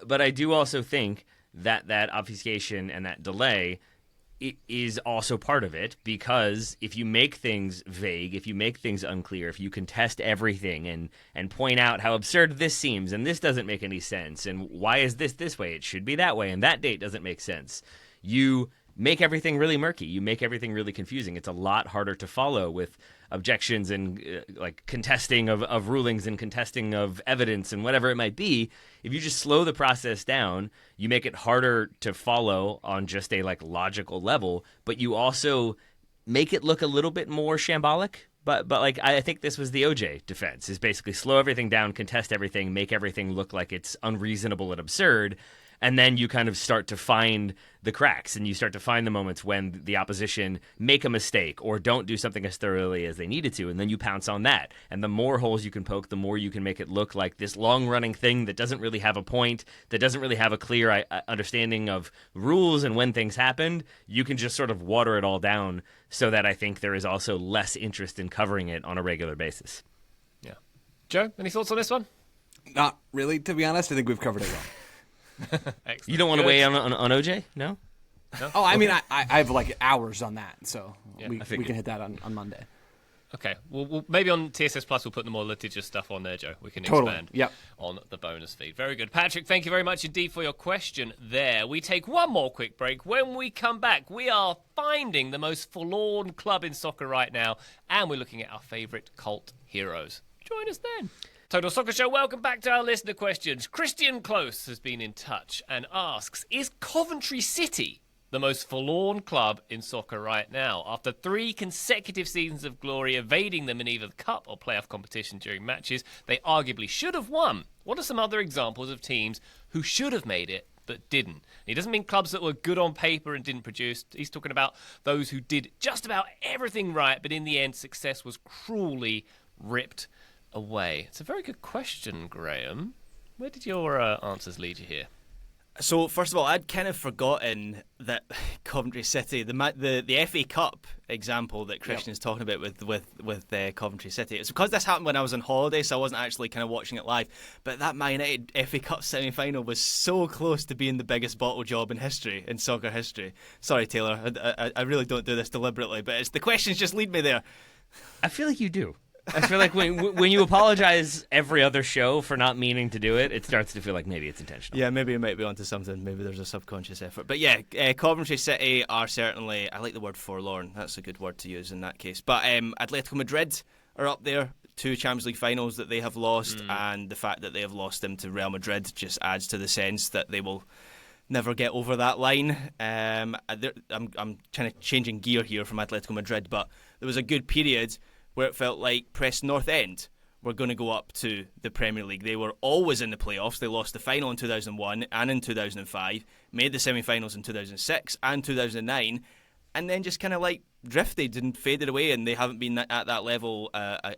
But I do also think that obfuscation and that delay is also part of it, because if you make things vague, if you make things unclear, if you contest everything and point out how absurd this seems and this doesn't make any sense and why is this way, it should be that way, and that date doesn't make sense, you make everything really murky. You make everything really confusing. It's a lot harder to follow with objections and like contesting of rulings and contesting of evidence and whatever it might be. If you just slow the process down, you make it harder to follow on just a like logical level, but you also make it look a little bit more shambolic. But like I think this was the OJ defense, is basically slow everything down, contest everything, make everything look like it's unreasonable and absurd. And then you kind of start to find the cracks and you start to find the moments when the opposition make a mistake or don't do something as thoroughly as they needed to. And then you pounce on that. And the more holes you can poke, the more you can make it look like this long-running thing that doesn't really have a point, that doesn't really have a clear understanding of rules and when things happened. You can just sort of water it all down so that I think there is also less interest in covering it on a regular basis. Yeah. Joe, any thoughts on this one? Not really, to be honest. I think we've covered it well. You don't want to weigh in on OJ? No? Oh, I mean, I have like hours on that, so Yeah, we can hit that on Monday. Okay, well, maybe on TSS Plus we'll put the more litigious stuff on there, Joe. We can Totally. expand on the bonus feed. Very good. Patrick, thank you very much indeed for your question there. We take one more quick break. When we come back, we are finding the most forlorn club in soccer right now, and we're looking at our favourite cult heroes. Join us then. Total Soccer Show, welcome back to our listener questions. Christian Close has been in touch and asks, is Coventry City the most forlorn club in soccer right now? After 3 consecutive seasons of glory, evading them in either the cup or playoff competition during matches they arguably should have won. What are some other examples of teams who should have made it but didn't? He doesn't mean clubs that were good on paper and didn't produce. He's talking about those who did just about everything right, but in the end success was cruelly ripped away. It's a very good question, Graham. Where did your answers lead you here? So, first of all, I'd kind of forgotten that Coventry City, the FA Cup example that Christian is talking about with Coventry City, it's because this happened when I was on holiday, so I wasn't actually kind of watching it live. But that Man United FA Cup semi-final was so close to being the biggest bottle job in history, in soccer history. Sorry, Taylor, I really don't do this deliberately, but the questions just lead me there. I feel like you do. I feel like when you apologize every other show for not meaning to do it, it starts to feel like maybe it's intentional. Yeah, maybe it might be onto something. Maybe there's a subconscious effort. But yeah, Coventry City are certainly, I like the word forlorn. That's a good word to use in that case. But Atletico Madrid are up there. 2 Champions League finals that they have lost, and the fact that they have lost them to Real Madrid just adds to the sense that they will never get over that line. I'm kind of changing gear here from Atletico Madrid, but there was a good period where it felt like Preston North End were going to go up to the Premier League. They were always in the playoffs. They lost the final in 2001 and in 2005, made the semi-finals in 2006 and 2009, and then just kind of like drifted and faded away, and they haven't been at that level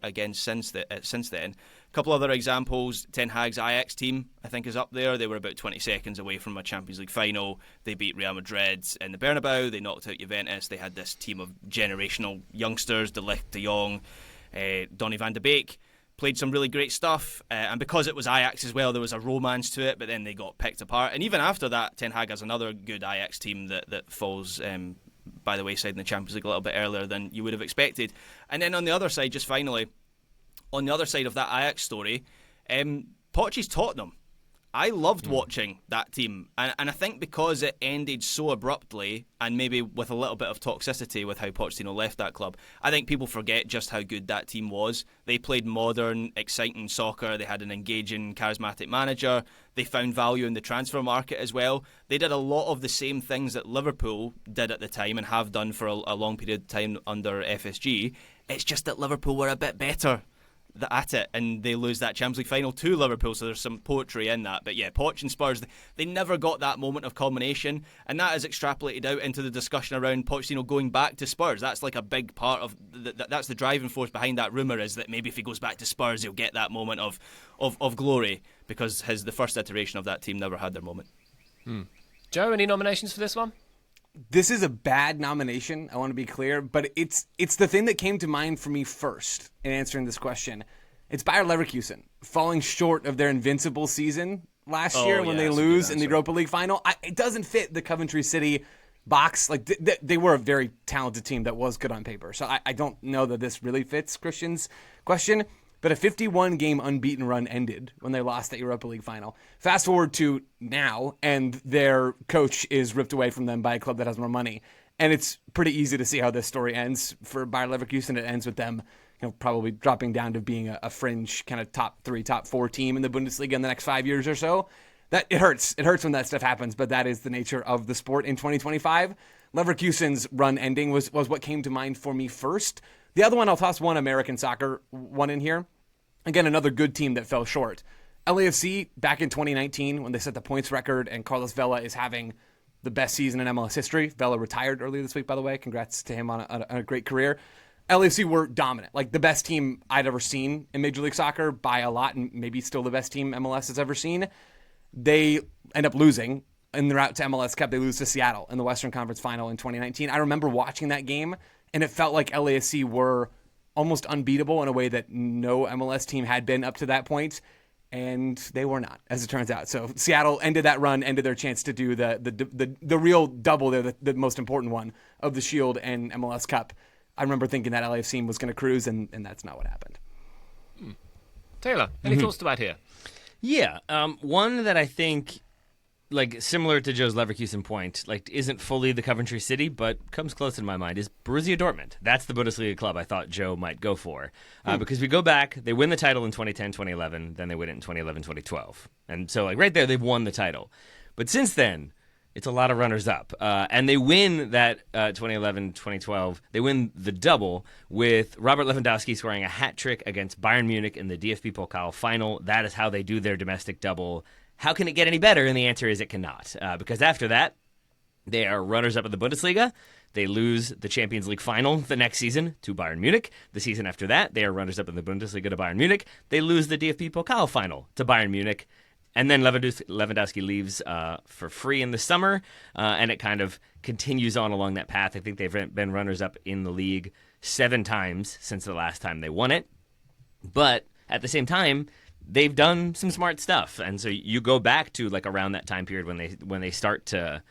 again since then. A couple other examples, Ten Hag's Ajax team, I think, is up there. They were about 20 seconds away from a Champions League final. They beat Real Madrid in the Bernabeu. They knocked out Juventus. They had this team of generational youngsters, De Ligt, De Jong, Donny van de Beek. Played some really great stuff, and because it was Ajax as well, there was a romance to it, but then they got picked apart. And even after that, Ten Hag has another good Ajax team that falls by the wayside in the Champions League a little bit earlier than you would have expected. And then on the other side, just finally, on the other side of that Ajax story, Poch's Tottenham. I loved watching that team, and I think because it ended so abruptly and maybe with a little bit of toxicity with how Pochettino left that club, I think people forget just how good that team was. They played modern, exciting soccer. They had an engaging, charismatic manager. They found value in the transfer market as well. They did a lot of the same things that Liverpool did at the time and have done for a long period of time under FSG. It's just that Liverpool were a bit better at it, and they lose that Champions League final to Liverpool, so there's some poetry in that. But yeah, Poch and Spurs, they never got that moment of culmination, and that is extrapolated out into the discussion around Pochettino going back to Spurs. That's like a big part of that's the driving force behind that rumour, is that maybe if he goes back to Spurs, he'll get that moment of glory, because the first iteration of that team never had their moment. Joe, any nominations for this one? This is a bad nomination, I want to be clear, but it's the thing that came to mind for me first in answering this question. It's Bayer Leverkusen falling short of their invincible season last year when they lose in the Europa League final. It doesn't fit the Coventry City box. Like they were a very talented team that was good on paper. So I don't know that this really fits Christian's question. But a 51-game unbeaten run ended when they lost that Europa League final. Fast forward to now, and their coach is ripped away from them by a club that has more money. And it's pretty easy to see how this story ends. For Bayer Leverkusen, it ends with them, probably dropping down to being a fringe kind of top 3, top 4 team in the Bundesliga in the next 5 years or so. That it hurts. It hurts when that stuff happens, but that is the nature of the sport in 2025. Leverkusen's run ending was what came to mind for me first. The other one, I'll toss one American soccer one in here. Again, another good team that fell short. LAFC, back in 2019, when they set the points record, and Carlos Vela is having the best season in MLS history. Vela retired earlier this week, by the way. Congrats to him on a great career. LAFC were dominant, like the best team I'd ever seen in Major League Soccer by a lot, and maybe still the best team MLS has ever seen. They end up losing in the route to MLS Cup. They lose to Seattle in the Western Conference Final in 2019. I remember watching that game, and it felt like LAFC were almost unbeatable in a way that no MLS team had been up to that point, and they were not, as it turns out. So Seattle ended that run, ended their chance to do the real double there, the most important one of the Shield and MLS Cup. I remember thinking that LAFC was going to cruise, and that's not what happened. Taylor, any thoughts to add here? Yeah, one that I think, like similar to Joe's Leverkusen point, like isn't fully the Coventry City, but comes close in my mind, is Borussia Dortmund. That's the Bundesliga club I thought Joe might go for. Because we go back, they win the title in 2010, 2011, then they win it in 2011, 2012. And so like right there, they've won the title. But since then, it's a lot of runners-up. And they win that 2011, 2012. They win the double with Robert Lewandowski scoring a hat trick against Bayern Munich in the DFB Pokal final. That is how they do their domestic double. How can it get any better? And the answer is it cannot. Because after that, they are runners-up in the Bundesliga. They lose the Champions League final the next season to Bayern Munich. The season after that, they are runners-up in the Bundesliga to Bayern Munich. They lose the DFB Pokal final to Bayern Munich. And then Lewandowski leaves for free in the summer, and it kind of continues on along that path. I think they've been runners-up in the league 7 times since the last time they won it. But at the same time, they've done some smart stuff. And so you go back to like around that time period when they start to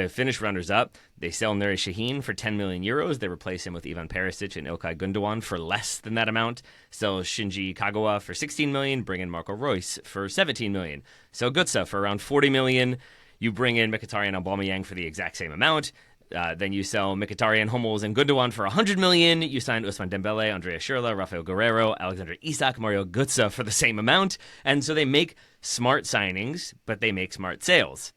finish runners-up. They sell Nuri Sahin for 10 million euros. They replace him with Ivan Perisic and Ilkay Gundogan for less than that amount. Sell Shinji Kagawa for 16 million. Bring in Marco Reus for 17 million. Sell Götze for around 40 million. You bring in Mkhitaryan and Aubameyang for the exact same amount. Then you sell Mkhitaryan, Hummels, and Gundogan for 100 million. You sign Ousmane Dembele, Andrea Schürrle, Rafael Guerrero, Alexander Isak, Mario Götze for the same amount. And so they make smart signings, but they make smart sales.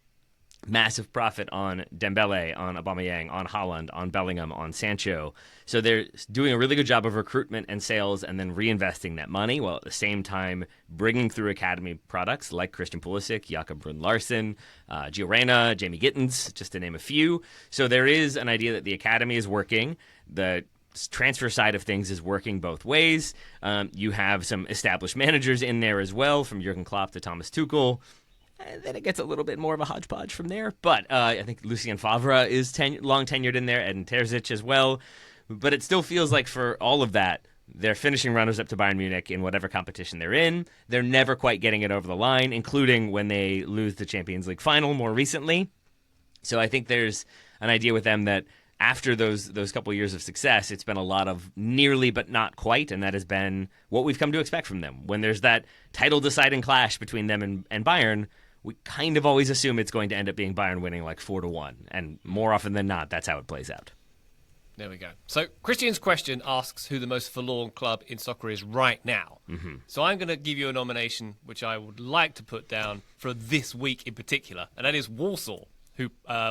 Massive profit on Dembele, on Aubameyang, on Haaland, on Bellingham, on Sancho. So they're doing a really good job of recruitment and sales and then reinvesting that money while at the same time bringing through academy products like Christian Pulisic, Jakob Brun-Larsen, Gio Reyna, Jamie Gittins, just to name a few. So there is an idea that the academy is working. The transfer side of things is working both ways. You have some established managers in there as well, from Jurgen Klopp to Thomas Tuchel. And then it gets a little bit more of a hodgepodge from there. But I think Lucien Favre is long tenured in there, and Terzic as well. But it still feels like for all of that, they're finishing runners-up to Bayern Munich in whatever competition they're in. They're never quite getting it over the line, including when they lose the Champions League final more recently. So I think there's an idea with them that after those couple of years of success, it's been a lot of nearly but not quite, and that has been what we've come to expect from them. When there's that title-deciding clash between them and Bayern, we kind of always assume it's going to end up being Bayern winning like 4-1, and more often than not, that's how it plays out. There we go. So Christian's question asks who the most forlorn club in soccer is right now. Mm-hmm. So I'm going to give you a nomination which I would like to put down for this week in particular, and that is Walsall, who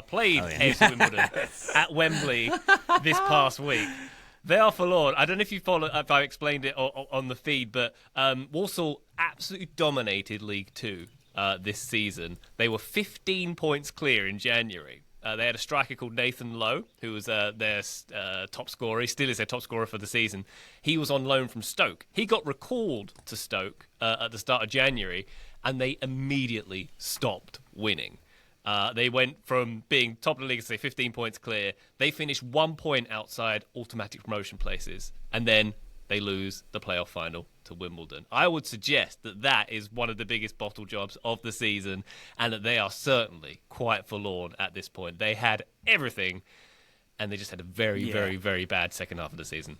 played AFC Wimbledon at Wembley this past week. They are forlorn. I don't know if I explained it on the feed, but Walsall absolutely dominated League Two this season. They were 15 points clear in January. They had a striker called Nathan Lowe, who was their top scorer. He still is their top scorer for the season. He was on loan from Stoke. He got recalled to Stoke at the start of January, and they immediately stopped winning. They went from being top of the league to say 15 points clear. They finished 1 point outside automatic promotion places, and then they lose the playoff final to Wimbledon. I would suggest that is one of the biggest bottle jobs of the season, and that they are certainly quite forlorn at this point. They had everything, and they just had a very, very, very bad second half of the season.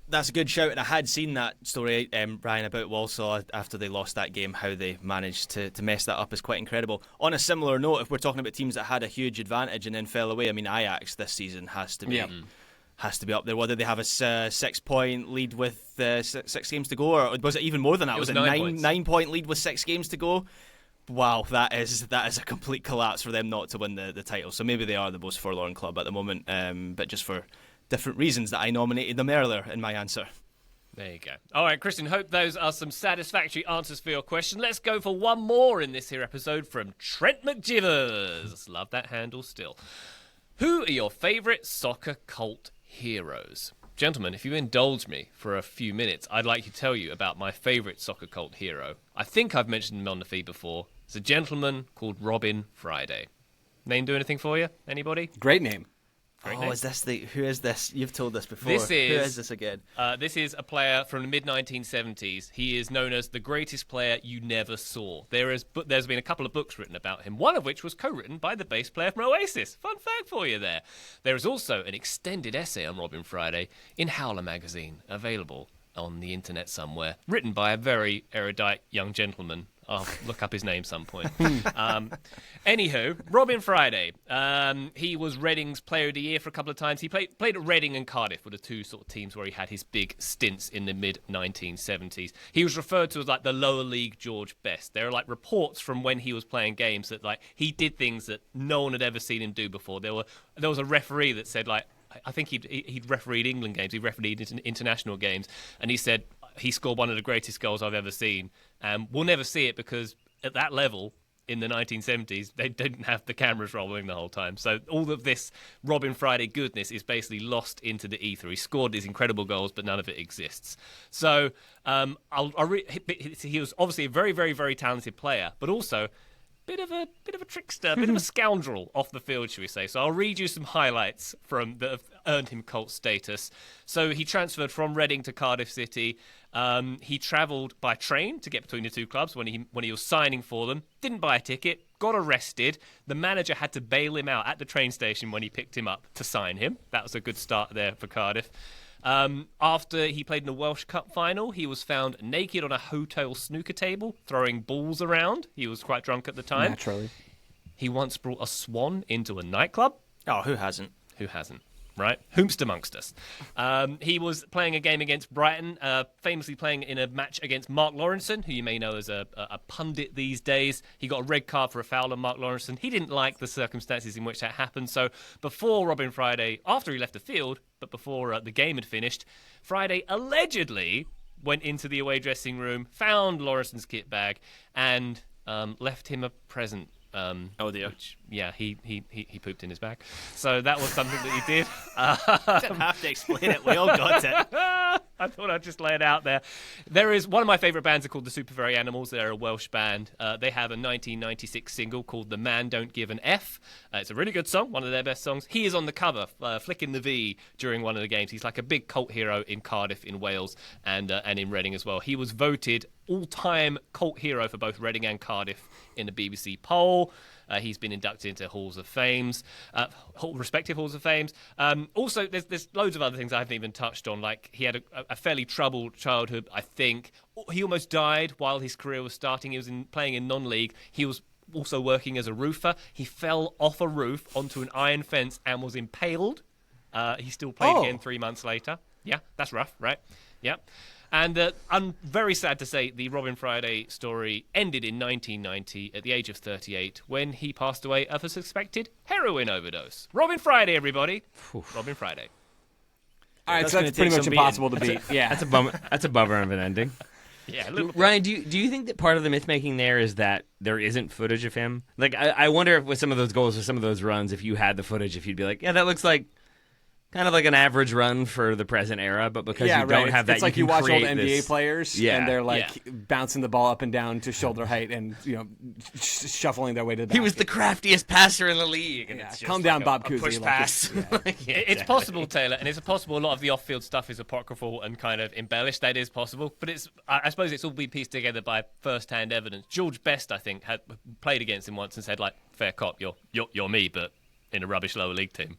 That's a good shout, and I had seen that story, Brian, about Walsall after they lost that game. How they managed to mess that up is quite incredible. On a similar note, if we're talking about teams that had a huge advantage and then fell away, I mean, Ajax this season has to be up there. Whether they have a 6-point lead with 6 games to go, or was it even more than that? It was a 9-point lead with 6 games to go? Wow, that is a complete collapse for them not to win the title. So maybe they are the most forlorn club at the moment, but just for different reasons that I nominated them earlier in my answer. There you go. All right, Christian, hope those are some satisfactory answers for your question. Let's go for one more in this here episode from Trent McGivers. Love that handle still. Who are your favourite soccer cult heroes? Gentlemen, if you indulge me for a few minutes, I'd like to tell you about my favourite soccer cult hero. I think I've mentioned him on the feed before. It's a gentleman called Robin Friday. Name do anything for you? Anybody? Great name. Is this who is this? You've told this before. Who is this again? This is a player from the mid-1970s. He is known as the greatest player you never saw. There's been a couple of books written about him, one of which was co-written by the bass player from Oasis. Fun fact for you there. There is also an extended essay on Robin Friday in Howler magazine, available on the internet somewhere, written by a very erudite young gentleman. I'll look up his name some point. Anywho, Robin Friday. He was Reading's Player of the Year for a couple of times. He played at Reading and Cardiff, were the two sort of teams where he had his big stints in the mid-1970s. He was referred to as like the lower league George Best. There are like reports from when he was playing games that like he did things that no one had ever seen him do before. There was a referee that said like, I think he'd refereed England games, he refereed international games, and he said he scored one of the greatest goals I've ever seen. We'll never see it because at that level in the 1970s, they didn't have the cameras rolling the whole time. So all of this Robin Friday goodness is basically lost into the ether. He scored these incredible goals, but none of it exists. So he was obviously a very, very, very talented player, but also bit of a trickster, a bit of a scoundrel off the field, shall we say. So I'll read you some highlights that have earned him cult status. So he transferred from Reading to Cardiff City. He travelled by train to get between the two clubs when he was signing for them. Didn't buy a ticket, got arrested. The manager had to bail him out at the train station when he picked him up to sign him. That was a good start there for Cardiff. After he played in the Welsh Cup final, he was found naked on a hotel snooker table, throwing balls around. He was quite drunk at the time. Naturally. He once brought a swan into a nightclub. Oh, who hasn't? Who hasn't? right? Whomst amongst us. He was playing a game against Brighton, famously playing in a match against Mark Lawrenson, who you may know as a pundit these days. He got a red card for a foul on Mark Lawrenson. He didn't like the circumstances in which that happened. So before Robin Friday, after he left the field, but before the game had finished, Friday allegedly went into the away dressing room, found Lawrenson's kit bag, and left him a present. Oh dear. Which, yeah, he pooped in his bag. So that was something that he did. Didn't have to explain it. We all got it. I thought I'd just lay it out there. There is one of my favourite bands are called the Super Furry Animals. They're a Welsh band. They have a 1996 single called The Man Don't Give an F. It's a really good song, one of their best songs. He is on the cover, flicking the V during one of the games. He's like a big cult hero in Cardiff, in Wales, and in Reading as well. He was voted all-time cult hero for both Reading and Cardiff in the BBC poll. He's been inducted into respective halls of fames. Also, there's loads of other things I haven't even touched on. Like he had a fairly troubled childhood, I think. He almost died while his career was starting. He was playing in non-league. He was also working as a roofer. He fell off a roof onto an iron fence and was impaled. He still played again 3 months later. Yeah, that's rough, right? Yeah. And I'm very sad to say the Robin Friday story ended in 1990 at the age of 38 when he passed away of a suspected heroin overdose. Robin Friday, everybody. Robin Friday. All right, That's so gonna that's pretty take much some impossible to beat. Yeah. That's a bummer. That's a bummer of an ending. Yeah, a little bit. Ryan, do you think that part of the myth making there is that there isn't footage of him? Like, I wonder if with some of those goals or some of those runs, if you had the footage, if you'd be like, yeah, that looks like kind of like an average run for the present era, but because you don't have that, it's like you watch old create NBA this... players, Yeah. and they're like bouncing the ball up and down to shoulder height, and shuffling their way to the basket. He was the craftiest passer in the league. And Yeah. it's just Calm down, like Bob a Cousy. push Like, pass. It's possible, Taylor, and it's possible a lot of the off-field stuff is apocryphal and kind of embellished. That is possible, but I suppose it's all been pieced together by first-hand evidence. George Best, I think, had played against him once and said, like, "Fair cop, you're me, but in a rubbish lower league team,"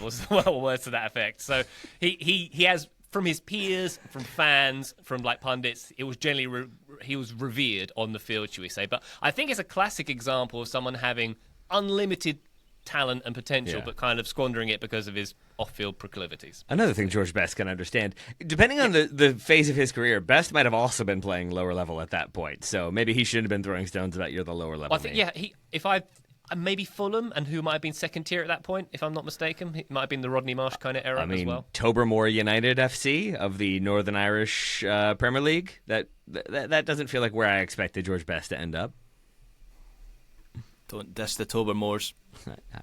was words to that effect. So he has, from his peers, from fans, from like pundits, it was generally he was revered on the field, should we say? But I think it's a classic example of someone having unlimited talent and potential, but kind of squandering it because of his off-field proclivities. Another thing George Best can understand, depending on the phase of his career, Best might have also been playing lower level at that point. So maybe he shouldn't have been throwing stones about you're the lower level. Well, I think, maybe Fulham, and who might have been second tier at that point, if I'm not mistaken. It might have been the Rodney Marsh kind of era as well. Tobermoor United FC of the Northern Irish Premier League. That doesn't feel like where I expected George Best to end up. Don't diss the Tobermoors.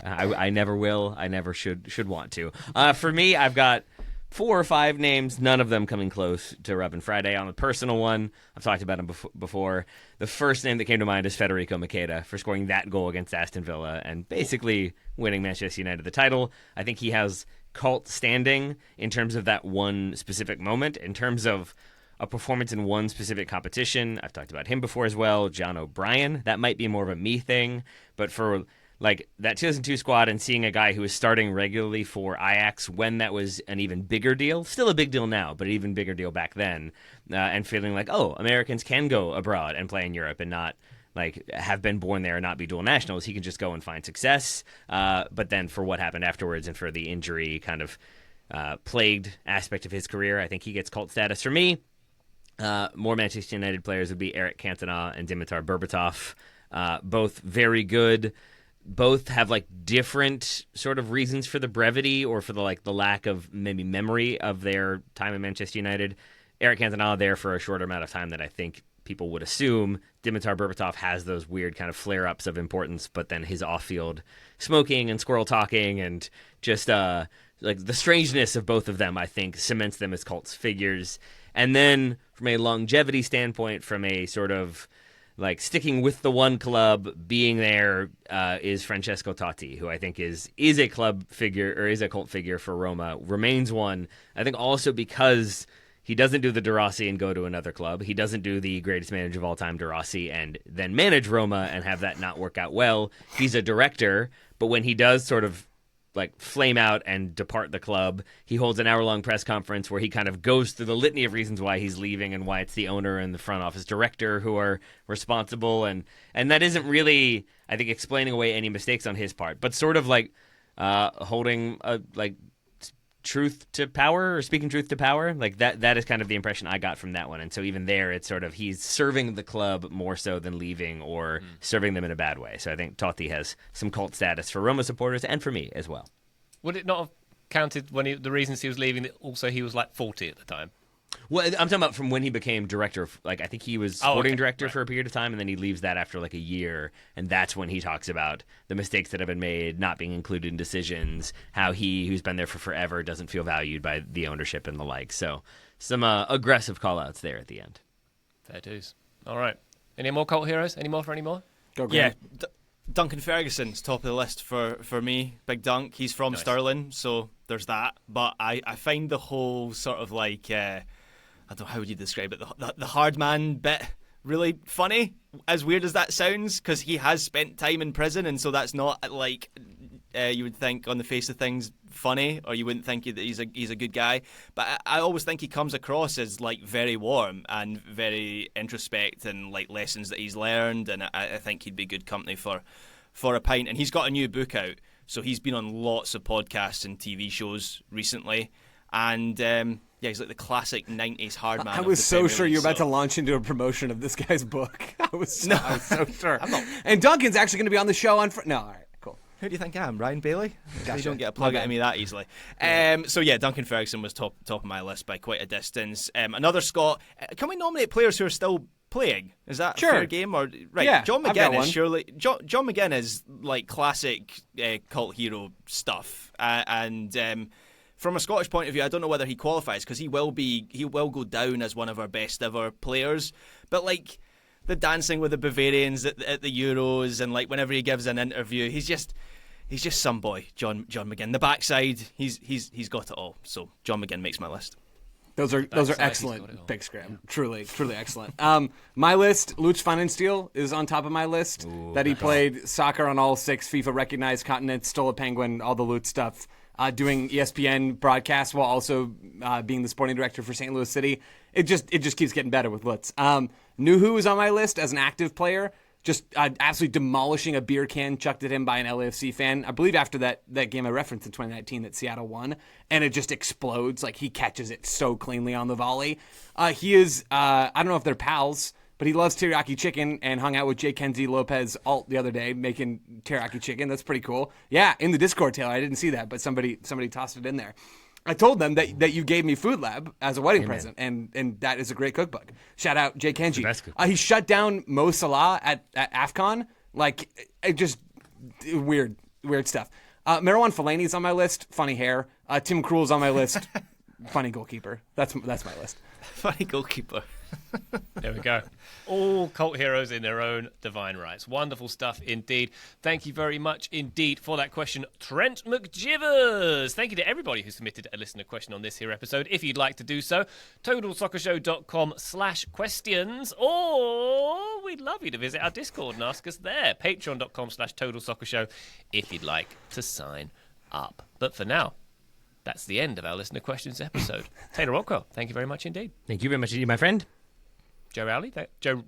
I never will. I never should want to. For me, I've got 4 or 5 names, none of them coming close to Robin Friday. On the personal one, I've talked about him before. The first name that came to mind is Federico Macheda for scoring that goal against Aston Villa and basically winning Manchester United the title. I think he has cult standing in terms of that one specific moment, in terms of a performance in one specific competition. I've talked about him before as well. John O'Brien, that might be more of a me thing, but for like that 2002 squad and seeing a guy who was starting regularly for Ajax when that was an even bigger deal, still a big deal now, but an even bigger deal back then, and feeling like, oh, Americans can go abroad and play in Europe and not like have been born there and not be dual nationals. He can just go and find success. But then for what happened afterwards and for the injury kind of plagued aspect of his career, I think he gets cult status. For me, more Manchester United players would be Eric Cantona and Dimitar Berbatov. Both very good. Both have like different sort of reasons for the brevity or for the lack of maybe memory of their time in Manchester United. Eric Cantona there for a shorter amount of time than I think people would assume. Dimitar Berbatov has those weird kind of flare-ups of importance, but then his off-field smoking and squirrel talking and just like the strangeness of both of them, I think, cements them as cult figures. And then from a longevity standpoint, from a sort of like sticking with the one club, being there, is Francesco Totti, who I think is a club figure or is a cult figure for Roma, remains one. I think also because he doesn't do the De Rossi and go to another club. He doesn't do the greatest manager of all time, De Rossi, and then manage Roma and have that not work out well. He's a director, but when he does sort of like flame out and depart the club, he holds an hour-long press conference where he kind of goes through the litany of reasons why he's leaving and why it's the owner and the front office director who are responsible, and that isn't really, I think, explaining away any mistakes on his part, but sort of like holding like truth to power or speaking truth to power. Like that is kind of the impression I got from that one. And so even there, it's sort of he's serving the club more so than leaving or serving them in a bad way. So I think Totti has some cult status for Roma supporters and for me as well. Would it not have counted when the reasons he was leaving? That also he was like 40 at the time. Well, I'm talking about from when he became director of, like, I think he was sporting director for a period of time, and then he leaves that after like a year, and that's when he talks about the mistakes that have been made, not being included in decisions, how he, who's been there for forever, doesn't feel valued by the ownership and the like. So some aggressive call-outs there at the end. Fair dues. All right. Any more cult heroes? Any more for any more? Go, Graham. Yeah, Duncan Ferguson's top of the list for me. Big Dunk. He's from Stirling, so there's that. But I find the whole sort of like... I don't know, how would you describe it? The hard man bit really funny, as weird as that sounds, because he has spent time in prison, and so that's not like you would think on the face of things funny, or you wouldn't think that he's a good guy. But I always think he comes across as like very warm and very introspect, and like lessons that he's learned, and I think he'd be good company for a pint. And he's got a new book out, so he's been on lots of podcasts and TV shows recently, and yeah, he's like the classic 90s hard man. I was so sure you were about to launch into a promotion of this guy's book. I was so sure. And Duncan's actually going to be on the show on... No, all right, cool. Who do you think I am? Ryan Bailey? Gotcha. You don't get a plug out of me that easily. So yeah, Duncan Ferguson was top of my list by quite a distance. Another Scot. Can we nominate players who are still playing? Is that a fair game? Or right? Yeah, John McGinn is surely... John McGinn is like classic cult hero stuff. From a Scottish point of view, I don't know whether he qualifies, because he will go down as one of our best ever players. But like the dancing with the Bavarians at the Euros, and like whenever he gives an interview, he's just some boy, John McGinn. The backside, he's got it all. So John McGinn makes my list. Those are excellent picks, Graham. Truly excellent. My list, Luch van den Steel is on top of my list. He played soccer on all 6 FIFA recognized continents, stole a penguin, all the loot stuff. Doing ESPN broadcasts while also being the sporting director for St. Louis City. It just keeps getting better with Lutz. Nuhu is on my list as an active player, just absolutely demolishing a beer can chucked at him by an LAFC fan. I believe after that game I referenced in 2019 that Seattle won, and it just explodes. Like, he catches it so cleanly on the volley. He is, I don't know if they're pals, but he loves teriyaki chicken and hung out with J. Kenzie Lopez Alt the other day making teriyaki chicken. That's pretty cool. Yeah, in the Discord, Taylor. I didn't see that, but somebody tossed it in there. I told them that you gave me Food Lab as a wedding present, and that is a great cookbook. Shout out J. Kenji. He shut down Mo Salah at AFCON. Like, it just weird stuff. Marwan Fellaini's on my list. Funny hair. Tim Krul's on my list. Funny goalkeeper. That's my list. Funny goalkeeper. There we go. All cult heroes in their own divine rights. Wonderful stuff indeed. Thank you very much indeed for that question, Trent McGivers. Thank you to everybody who submitted a listener question on this here episode. If you'd like to do so, TotalSoccerShow.com/questions, or we'd love you to visit our Discord and ask us there. Patreon.com/TotalSoccerShow if you'd like to sign up. But for now, that's the end of our listener questions episode. Taylor Rockwell, thank you very much indeed. Thank you very much indeed, my friend. Joe Rowley, Joe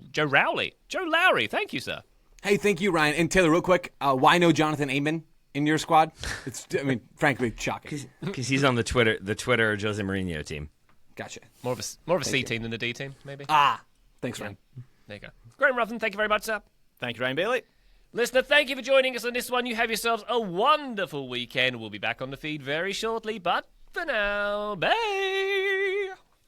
Lowry, thank you, sir. Hey, thank you, Ryan. And Taylor, real quick, why no Jonathan Amon in your squad? It's, frankly, shocking. Because he's on the Twitter Jose Mourinho team. Gotcha. More of a C team than the D team, maybe. Thanks, Ryan. There you go. Graham Ruthven, thank you very much, sir. Thank you, Ryan Bailey. Listener, thank you for joining us on this one. You have yourselves a wonderful weekend. We'll be back on the feed very shortly, but for now, bye.